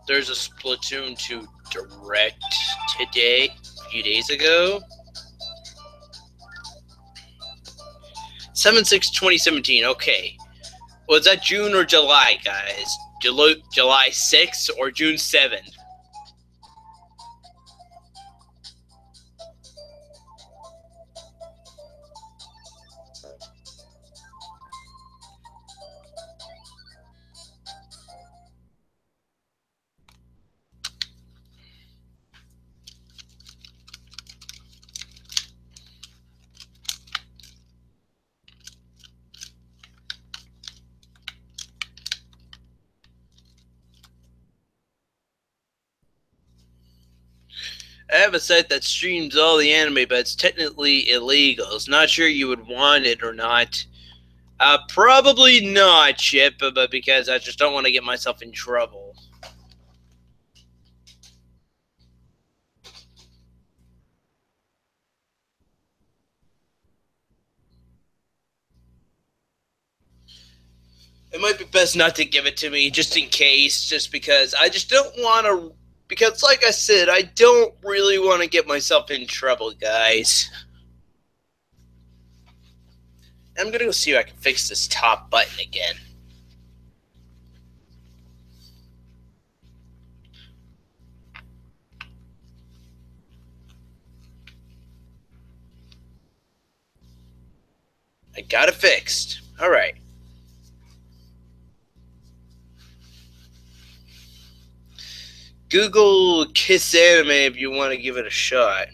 There's a Splatoon 2 Direct today, a few days ago. 7/6/2017, okay. Was that June or July, guys? July 6th or June 7th? I have a site that streams all the anime, but it's technically illegal. It's not sure you would want it or not. Probably not, Chip, but because I just don't want to get myself in trouble. It might be best not to give it to me, just in case, just because I just don't want to. Because, like I said, I don't really want to get myself in trouble, guys. I'm going to go see if I can fix this top button again. I got it fixed. All right. Google Kiss Anime if you want to give it a shot.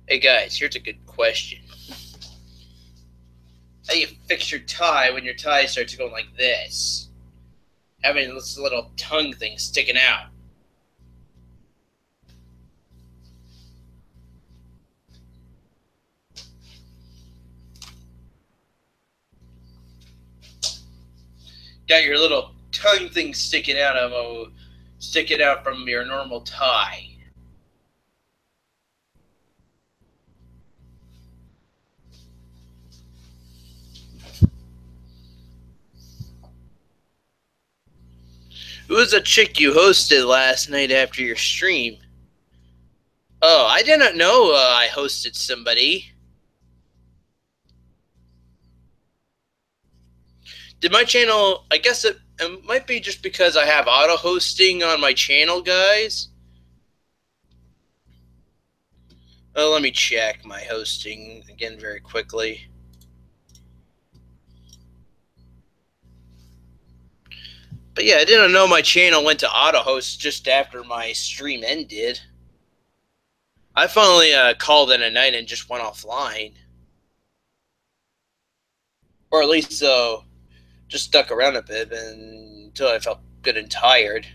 Hey guys, here's a good question. How do you fix your tie when your tie starts going like this? Having this little tongue thing sticking out. Got your little tongue thing sticking out from your normal tie. Who was a chick you hosted last night after your stream? Oh, I didn't know I hosted somebody. Did my channel, I guess it might be just because I have auto hosting on my channel, guys. Oh, let me check my hosting again very quickly. But yeah, I didn't know my channel went to auto host just after my stream ended. I finally called in a night and just went offline. Or at least just stuck around a bit until I felt good and tired.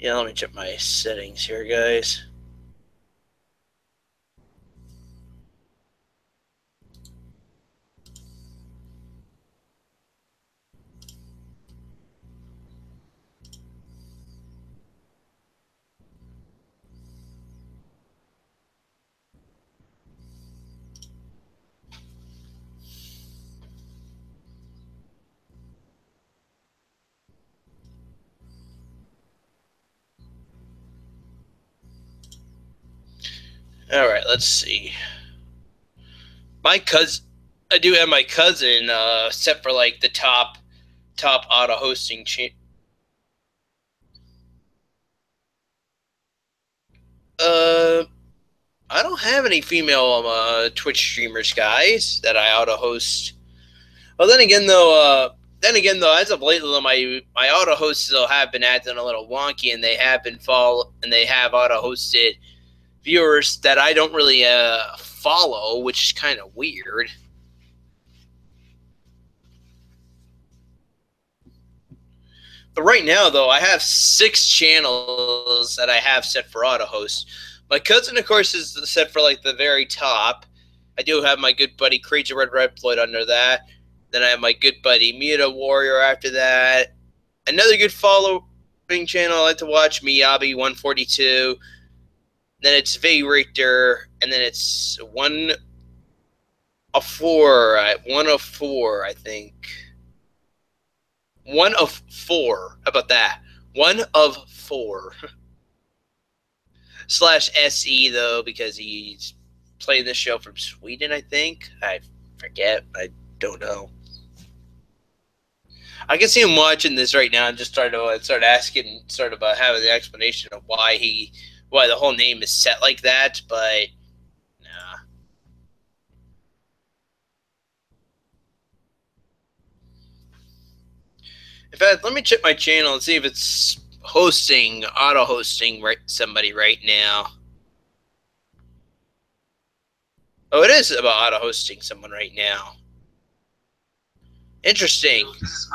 Yeah, let me check my settings here, guys. All right, let's see. My cousin, I do have my cousin set for like the top auto hosting I don't have any female Twitch streamers, guys, that I auto host. Well, then again, though, as of lately, though, my auto hosts though have been acting a little wonky, and they have auto hosted viewers that I don't really follow, which is kind of weird. But right now, though, I have 6 channels that I have set for auto host. My cousin, of course, is set for like the very top. I do have my good buddy Crazy Red Floyd under that. Then I have my good buddy Muta Warrior after that. Another good following channel I like to watch, Miyabi142. Then it's V Richter, and then it's 104, I think. 1 of 4. How about that? 1 of 4. /SE, though, because he's playing this show from Sweden, I think. I forget. I don't know. I can see him watching this right now and just start asking, having the explanation of why the whole name is set like that, but nah. In fact, let me check my channel and see if it's auto hosting somebody right now. Oh, it is about auto hosting someone right now. Interesting. Here's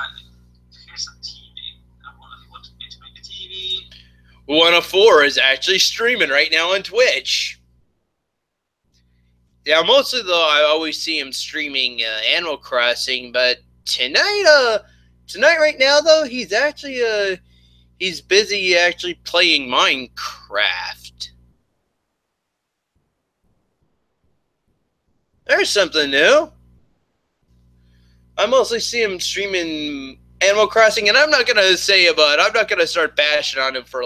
some TV. I want to make a TV. 104 is actually streaming right now on Twitch. Yeah, mostly though I always see him streaming Animal Crossing, but tonight right now though he's actually he's busy actually playing Minecraft. There's something new. I mostly see him streaming Animal Crossing, and I'm not gonna start bashing on him for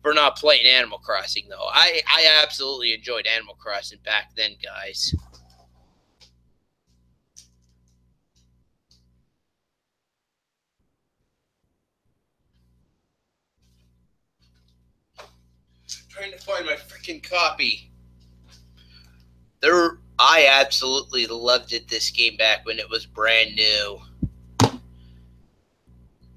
for not playing Animal Crossing though. I absolutely enjoyed Animal Crossing back then, guys. I'm trying to find my freaking copy. I absolutely loved this game back when it was brand new.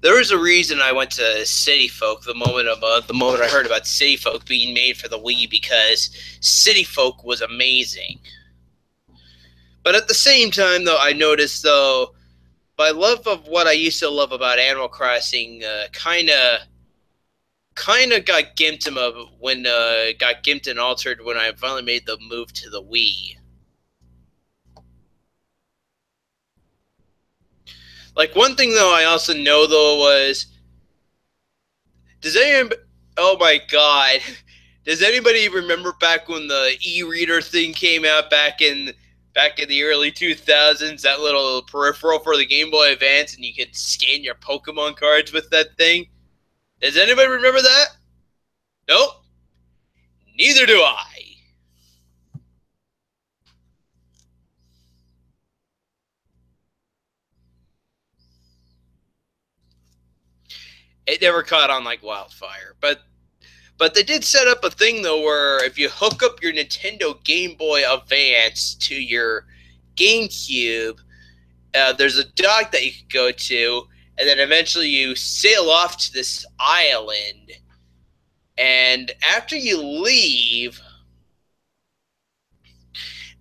There was a reason I went to City Folk the moment I heard about City Folk being made for the Wii, because City Folk was amazing. But at the same time, though, I noticed my love of what I used to love about Animal Crossing kind of got gimped and altered when I finally made the move to the Wii. Like, one thing though I also know though was, does anyone? Oh my god, does anybody remember back when the e-reader thing came out back in the early 2000s? That little peripheral for the Game Boy Advance, and you could scan your Pokemon cards with that thing. Does anybody remember that? Nope. Neither do I. It never caught on like wildfire, but they did set up a thing though where if you hook up your Nintendo Game Boy Advance to your GameCube, there's a dock that you could go to, and then eventually you sail off to this island. And after you leave,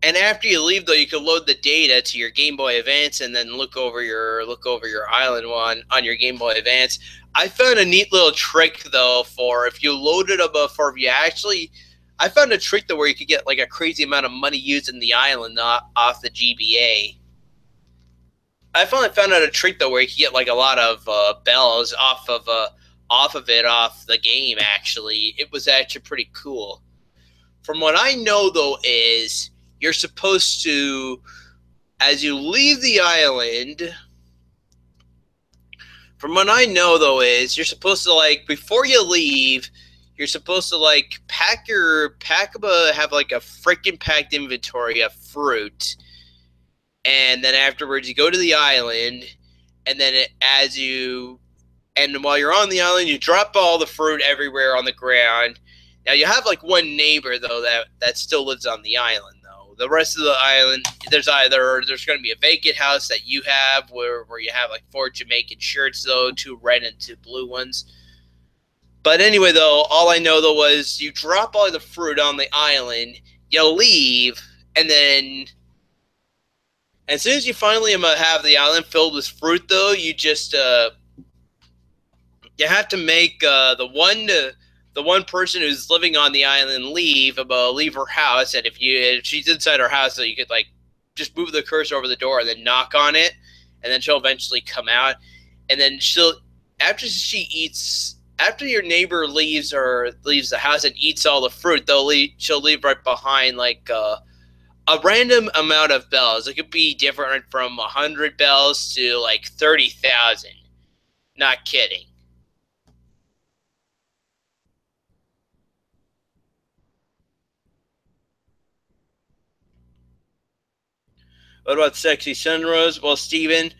though, you can load the data to your Game Boy Advance and then look over your island on your Game Boy Advance. I found a neat little trick though for if you loaded up for if you actually. I found a trick though where you could get like a crazy amount of money using the island off the GBA. I finally found out a trick though where you could get like a lot of bells off of the game. Actually, it was actually pretty cool. From what I know though is you're supposed to, as you leave the island. From what I know though is you're supposed to like before you leave. You're supposed to like have like a freaking packed inventory of fruit, and then afterwards you go to the island, and then while you're on the island, you drop all the fruit everywhere on the ground. Now you have like one neighbor though that still lives on the island though. The rest of the island, there's going to be a vacant house that you have where you have like 4 Jamaican shirts though, 2 red and 2 blue ones. But anyway, though, all I know, though, was you drop all the fruit on the island, you leave, and then as soon as you finally have the island filled with fruit, though, you just you have to make the one person who's living on the island leave her house, and if she's inside her house, so you could like just move the cursor over the door and then knock on it, and then she'll eventually come out, and then after your neighbor leaves the house and eats all the fruit, she'll leave right behind like a random amount of bells. It could be different from 100 bells to like 30,000. Not kidding. What about Sexy Sunrose? Well, Steven,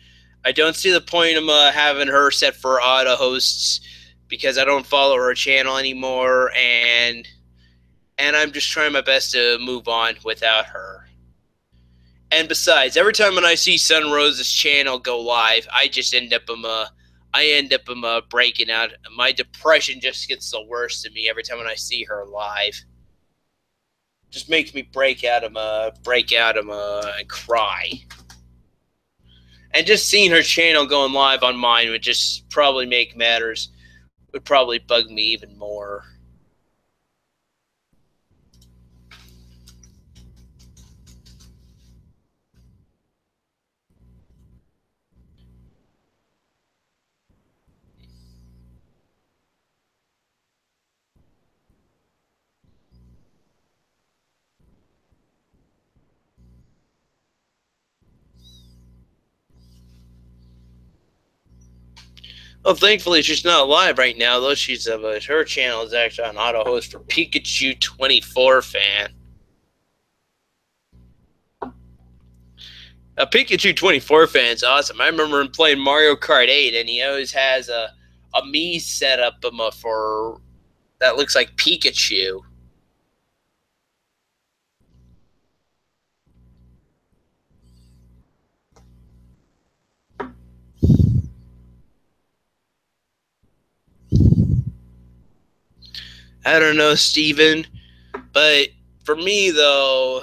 I don't see the point of having her set for auto hosts because I don't follow her channel anymore, and I'm just trying my best to move on without her. And besides, every time when I see Sunrose's channel go live, I just end up breaking out. My depression just gets the worst of me every time when I see her live. Just makes me break out and cry. And just seeing her channel going live on mine would just probably would probably bug me even more. Well, thankfully she's not live right now, though. Her channel is actually on auto host for Pikachu 24 fan. A Pikachu 24 fan's awesome. I remember him playing Mario Kart 8, and he always has a Mii set up for that looks like Pikachu. I don't know, Steven, but for me, though,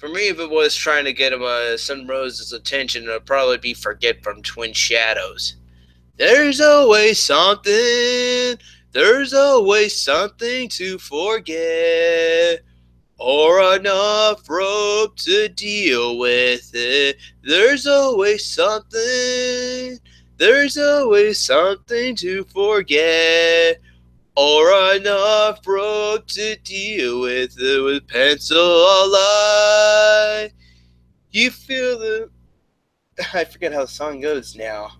if it was trying to get Sunrose's attention, it would probably be Forget from Twin Shadows. There's always something to forget. or enough rope to deal with it. There's always something to forget, or enough rope to deal with it with pencil alive. You feel the... I forget how the song goes now.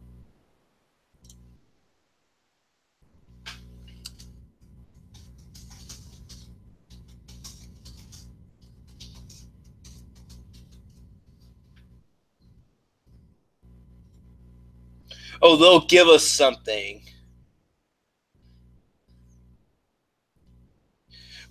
Oh, they'll give us something.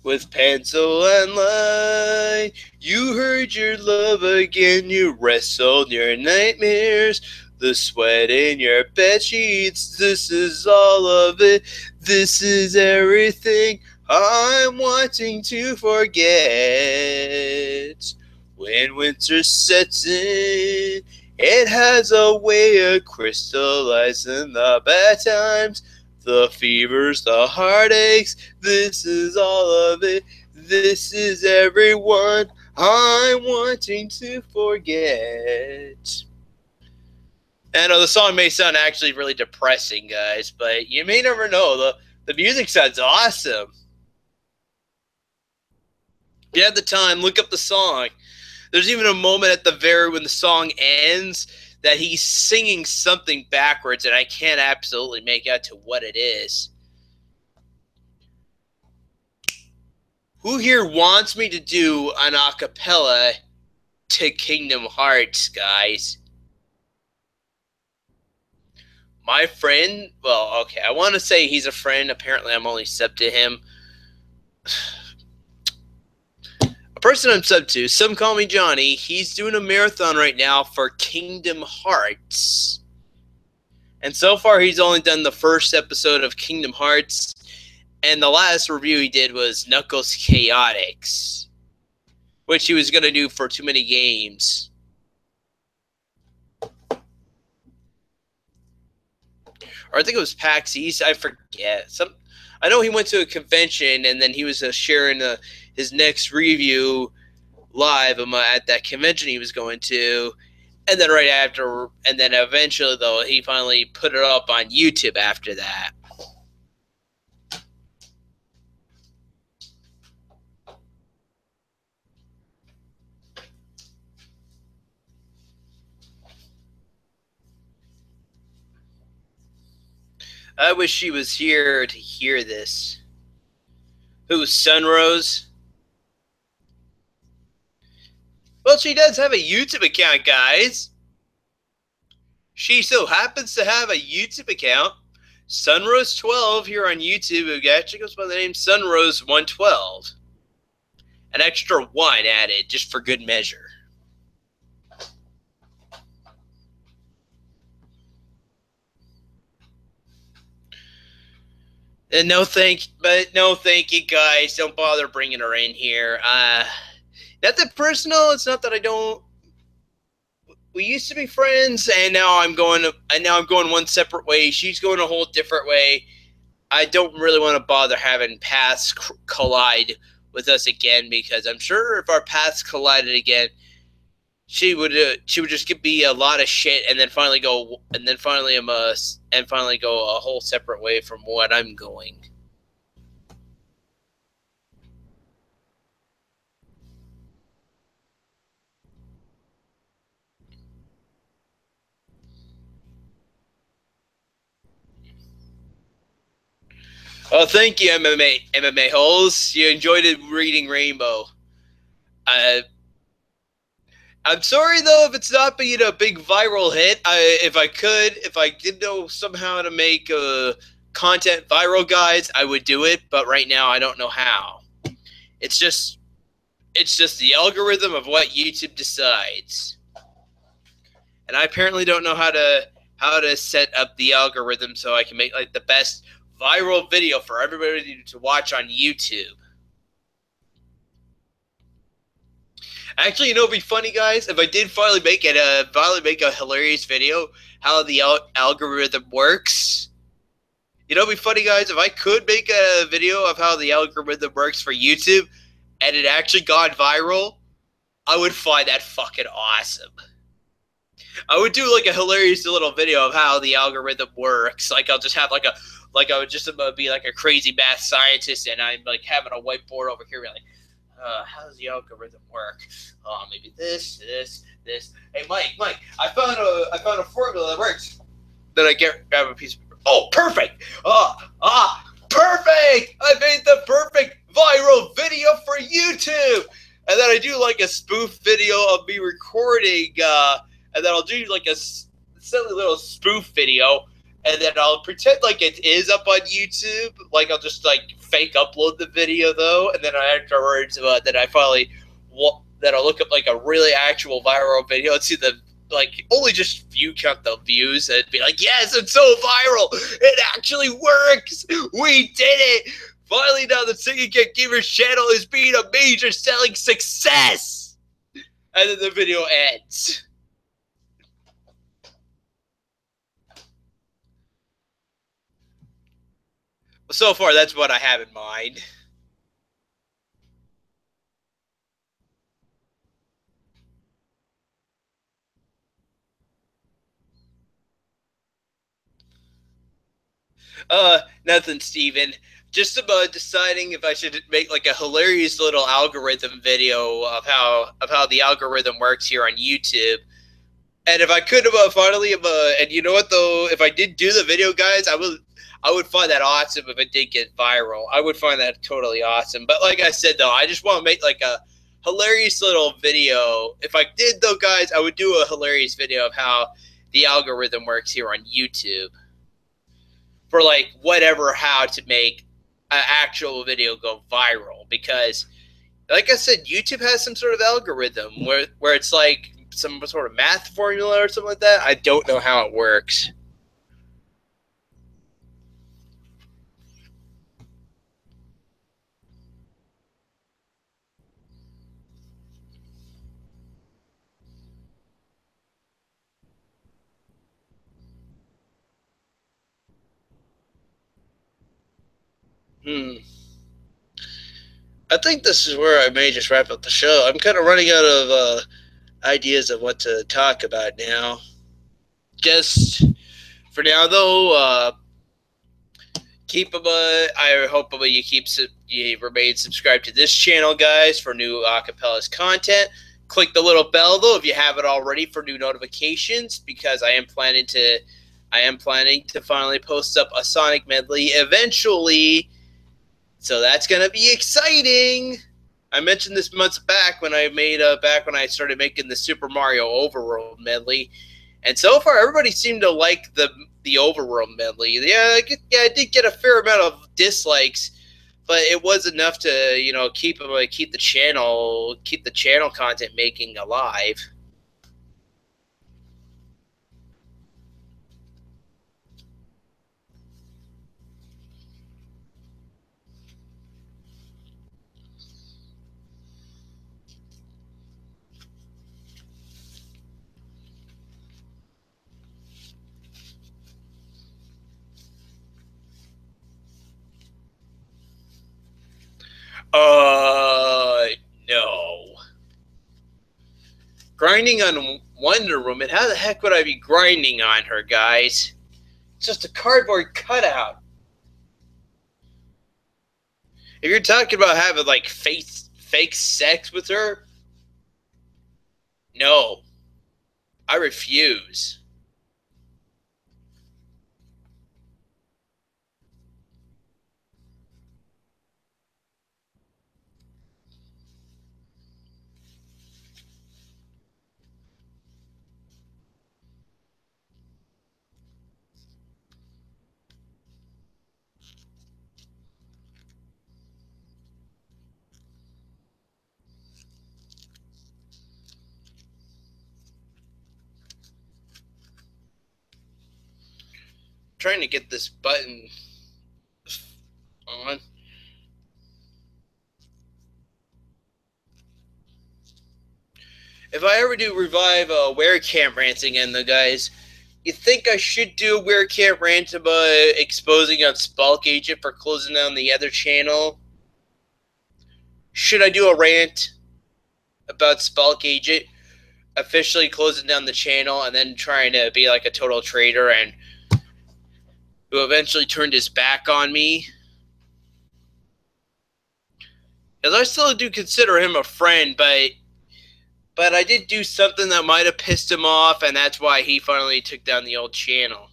With pencil and line, you heard your love again, you wrestled your nightmares, the sweat in your bed sheets. This is all of it, this is everything I'm wanting to forget. When winter sets in, it has a way of crystallizing the bad times, the fevers, the heartaches. This is all of it. This is everyone I'm wanting to forget. I know the song may sound actually really depressing, guys, but you may never know. The music sounds awesome. If you have the time, look up the song. There's even a moment at the very when the song ends that he's singing something backwards, and I can't absolutely make out to what it is. Who here wants me to do an a cappella to Kingdom Hearts, guys? My friend, well, okay, I want to say he's a friend. Apparently, I'm only sub to him. A person I'm sub to, some call me Johnny. He's doing a marathon right now for Kingdom Hearts. And so far, he's only done the first episode of Kingdom Hearts. And the last review he did was Knuckles Chaotix, which he was going to do for Too Many Games. Or I think it was PAX East. I forget. I know he went to a convention and then he was sharing his next review live at that convention he was going to. And then right after, and then eventually, though, he finally put it up on YouTube after that. I wish she was here to hear this. Who's Sunrose? Well, she does have a YouTube account, guys. She so happens to have a YouTube account. Sunrose12 here on YouTube. It actually goes by the name Sunrose112. An extra 1 added just for good measure. And no thank you, guys. Don't bother bringing her in here. Not that personal. It's not that I don't. We used to be friends, and now I'm going one separate way. She's going a whole different way. I don't really want to bother having paths collide with us again, because I'm sure if our paths collided again, she would just give me a lot of shit, and then finally go a whole separate way from what I'm going. Oh, thank you, MMA holes. You enjoyed it reading Rainbow. I'm sorry though if it's not being a big viral hit. If I did know somehow to make content viral, guys, I would do it. But right now, I don't know how. It's just the algorithm of what YouTube decides, and I apparently don't know how to set up the algorithm so I can make like the best viral video for everybody to watch on YouTube. Actually, you know, it'd be funny, guys, if I did finally make a hilarious video how the algorithm works. You know, it'd be funny, guys, if I could make a video of how the algorithm works for YouTube. and it actually got viral, I would find that fucking awesome. I would do like a hilarious little video of how the algorithm works. Like I'll just have like I would just be like a crazy math scientist, and I'm like having a whiteboard over here, like, how does the algorithm work? Maybe this. Hey, Mike, I found a formula that works. Then I grab a piece of paper. Oh, perfect! Perfect! I made the perfect viral video for YouTube. And then I do like a spoof video of me recording, and then I'll do like a silly little spoof video, and then I'll pretend like it is up on YouTube. Like I'll just like fake upload the video though, and then afterwards, then I finally then I'll look up like a really actual viral video and see the like only just count the views and be like, yes, it's so viral. It actually works. We did it. Finally, now the Singing Cat Gamers channel is being a major selling success. And then the video ends. So far, that's what I have in mind. Nothing, Steven. Just about deciding if I should make like a hilarious little algorithm video of how the algorithm works here on YouTube. And if I could finally, and you know what though, if I did do the video, guys, I would find that awesome if it did get viral. I would find that totally awesome. But like I said though, I just want to make like a hilarious little video. If I did though, guys, I would do a hilarious video of how the algorithm works here on YouTube for like whatever how to make an actual video go viral, because like I said, YouTube has some sort of algorithm where it's like some sort of math formula or something like that. I don't know how it works. Hmm. I think this is where I may just wrap up the show. I'm kind of running out of ideas of what to talk about now. Just for now, though, keep I hope you remain subscribed to this channel, guys, for new Capellas content. Click the little bell though if you haven't already for new notifications, because I am planning to finally post up a Sonic medley eventually. So that's gonna be exciting. I mentioned this months back when I started making the Super Mario Overworld medley, and so far everybody seemed to like the Overworld medley. I did get a fair amount of dislikes, but it was enough to keep the channel content making alive. Uh, no. Grinding on Wonder Woman? How the heck would I be grinding on her, guys? It's just a cardboard cutout. If you're talking about having like fake sex with her, no, I refuse. Trying to get this button on. If I ever do revive Werecamp rants again, though, guys, you think I should do a Werecamp rant about exposing on Spalk Agent for closing down the other channel? should I do a rant about Spelk Agent officially closing down the channel and then trying to be like a total traitor and who eventually turned his back on me? Because I still do consider him a friend, but I did do something that might have pissed him off, and that's why he finally took down the old channel.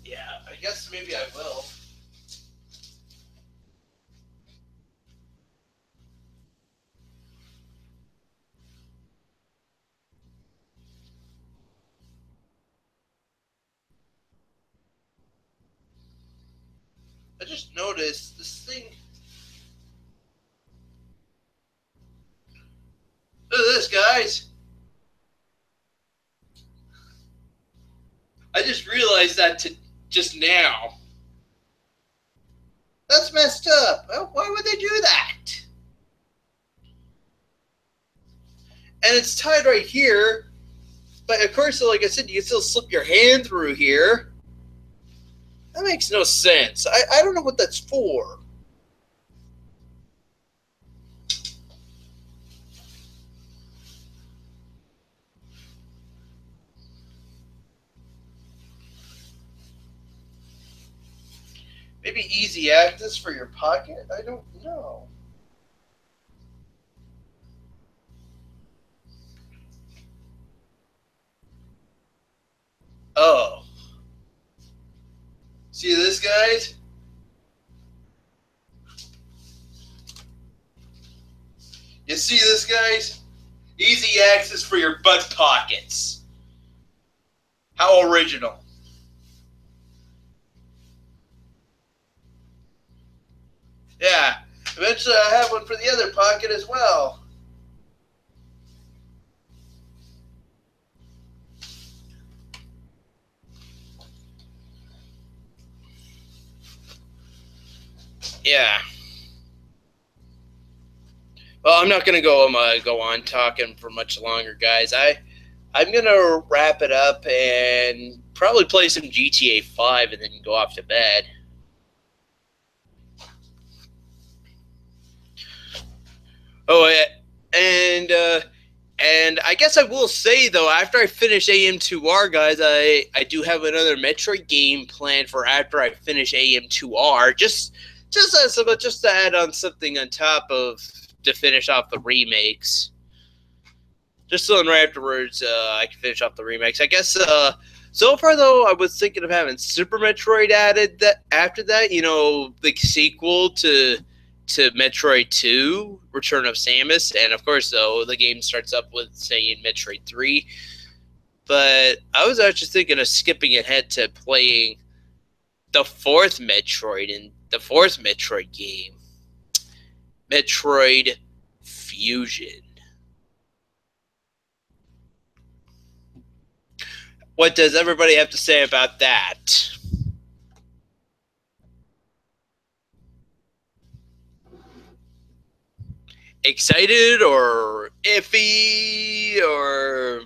Yeah, I guess maybe I will. I just noticed this thing. Look at this, guys. I just realized that just now. That's messed up. Why would they do that? And it's tied right here. But of course, like I said, you can still slip your hand through here. That makes no sense. I don't know what that's for. Maybe easy access for your pocket? I don't know. Oh. See this, guys? You see this, guys? Easy access for your butt pockets. How original. Yeah. Eventually I have one for the other pocket as well. Yeah. Well, I'm not gonna go on talking for much longer, guys. I'm gonna wrap it up and probably play some GTA 5 and then go off to bed. Oh, and I guess I will say though, after I finish AM2R, guys, I do have another Metroid game planned for after I finish AM2R. Just to add on something on top of to finish off the remakes. Just so then right afterwards, I can finish off the remakes. I guess. So far though, I was thinking of having Super Metroid added that after that. You know, the sequel to Metroid 2, Return of Samus, and of course though the game starts up with saying Metroid 3. But I was actually thinking of skipping ahead to playing the fourth Metroid in the fourth Metroid game, Metroid Fusion. What does everybody have to say about that? Excited or iffy or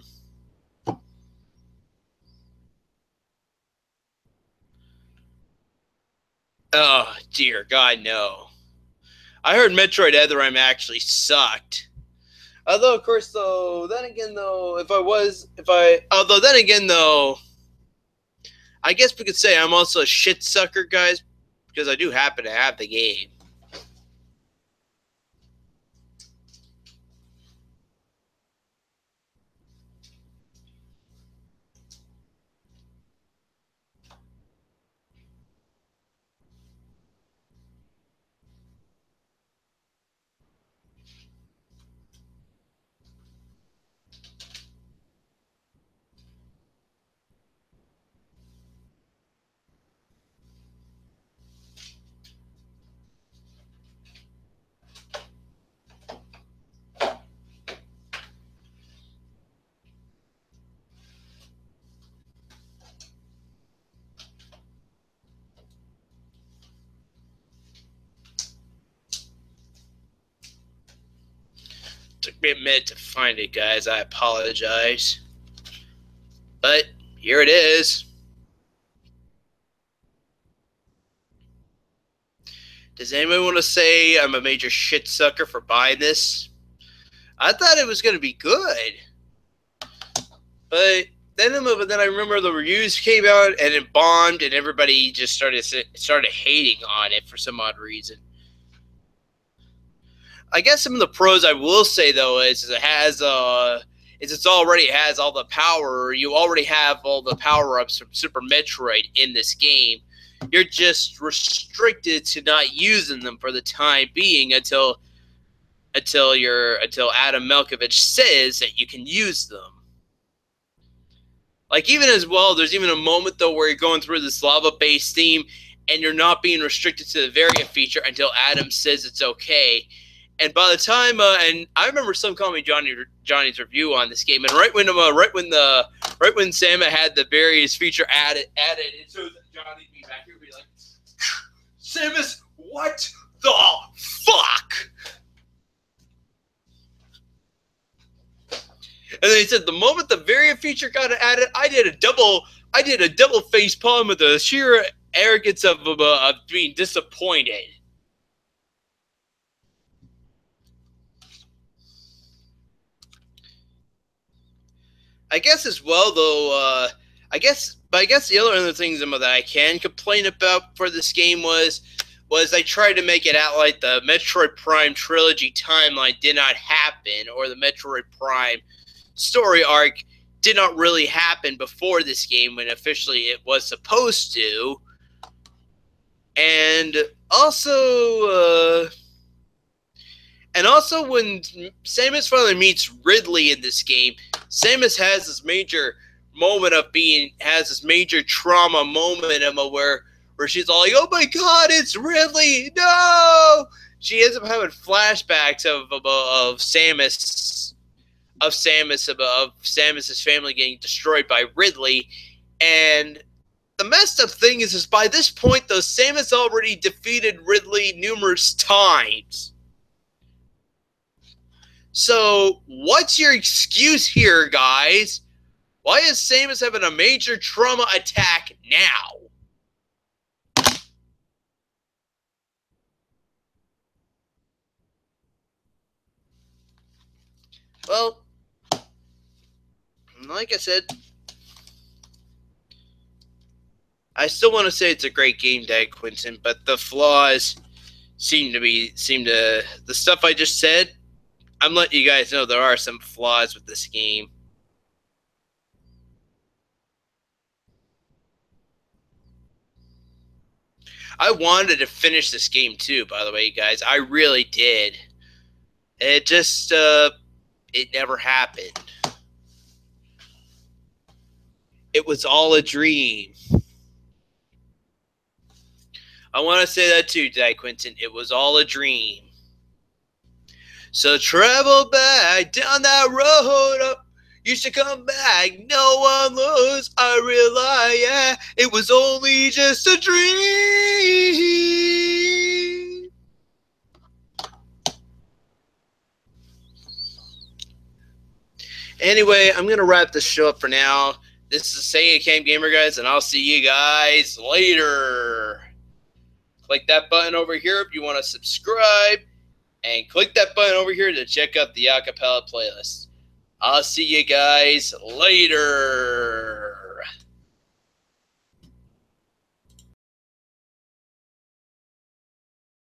oh dear God, no. I heard Metroid Otherime actually sucked. Although, of course, though, then again, though, although then again, though, I guess we could say I'm also a shit sucker, guys, because I do happen to have the game. Took me a minute to find it, guys. I apologize. But here it is. Does anyone want to say I'm a major shit sucker for buying this? I thought it was going to be good. But then I remember the reviews came out and it bombed and everybody just started hating on it for some odd reason. I guess some of the pros I will say though is it already has all the power. You already have all the power ups from Super Metroid in this game. You're just restricted to not using them for the time being until Adam Malkovich says that you can use them. Like, even as well, there's even a moment though where you're going through this lava-based theme and you're not being restricted to the variant feature until Adam says it's okay. And by the time, and I remember some calling me Johnny's review on this game, and right when Sama had the various feature added, and so Johnny'd be back here, be like, Samus, what the fuck? And then he said the moment the variant feature got added, I did a double face palm with the sheer arrogance of being disappointed. I guess as well though, I guess the other things that I can complain about for this game was they tried to make it out like the Metroid Prime trilogy timeline did not happen, or the Metroid Prime story arc did not really happen before this game when officially it was supposed to. And also when Samus finally meets Ridley in this game, Samus has this major major trauma moment where she's all like, "Oh my God, it's Ridley! No!" She ends up having flashbacks of Samus's family getting destroyed by Ridley. And the messed up thing is by this point, though, Samus already defeated Ridley numerous times. So, what's your excuse here, guys? Why is Samus having a major trauma attack now? Well, like I said, I still want to say it's a great game, Dad Quinton, but the flaws seem to the stuff I just said. I'm letting you guys know there are some flaws with this game. I wanted to finish this game too, by the way, guys. I really did. It just, it never happened. It was all a dream. I want to say that too, Dad Quinton. It was all a dream. So travel back down that road up. You should come back. No one knows. I realize, yeah, it was only just a dream. Anyway, I'm going to wrap this show up for now. This is Segatalks Gamer, guys, and I'll see you guys later. Click that button over here if you want to subscribe. And click that button over here to check out the A Capella playlist. I'll see you guys later.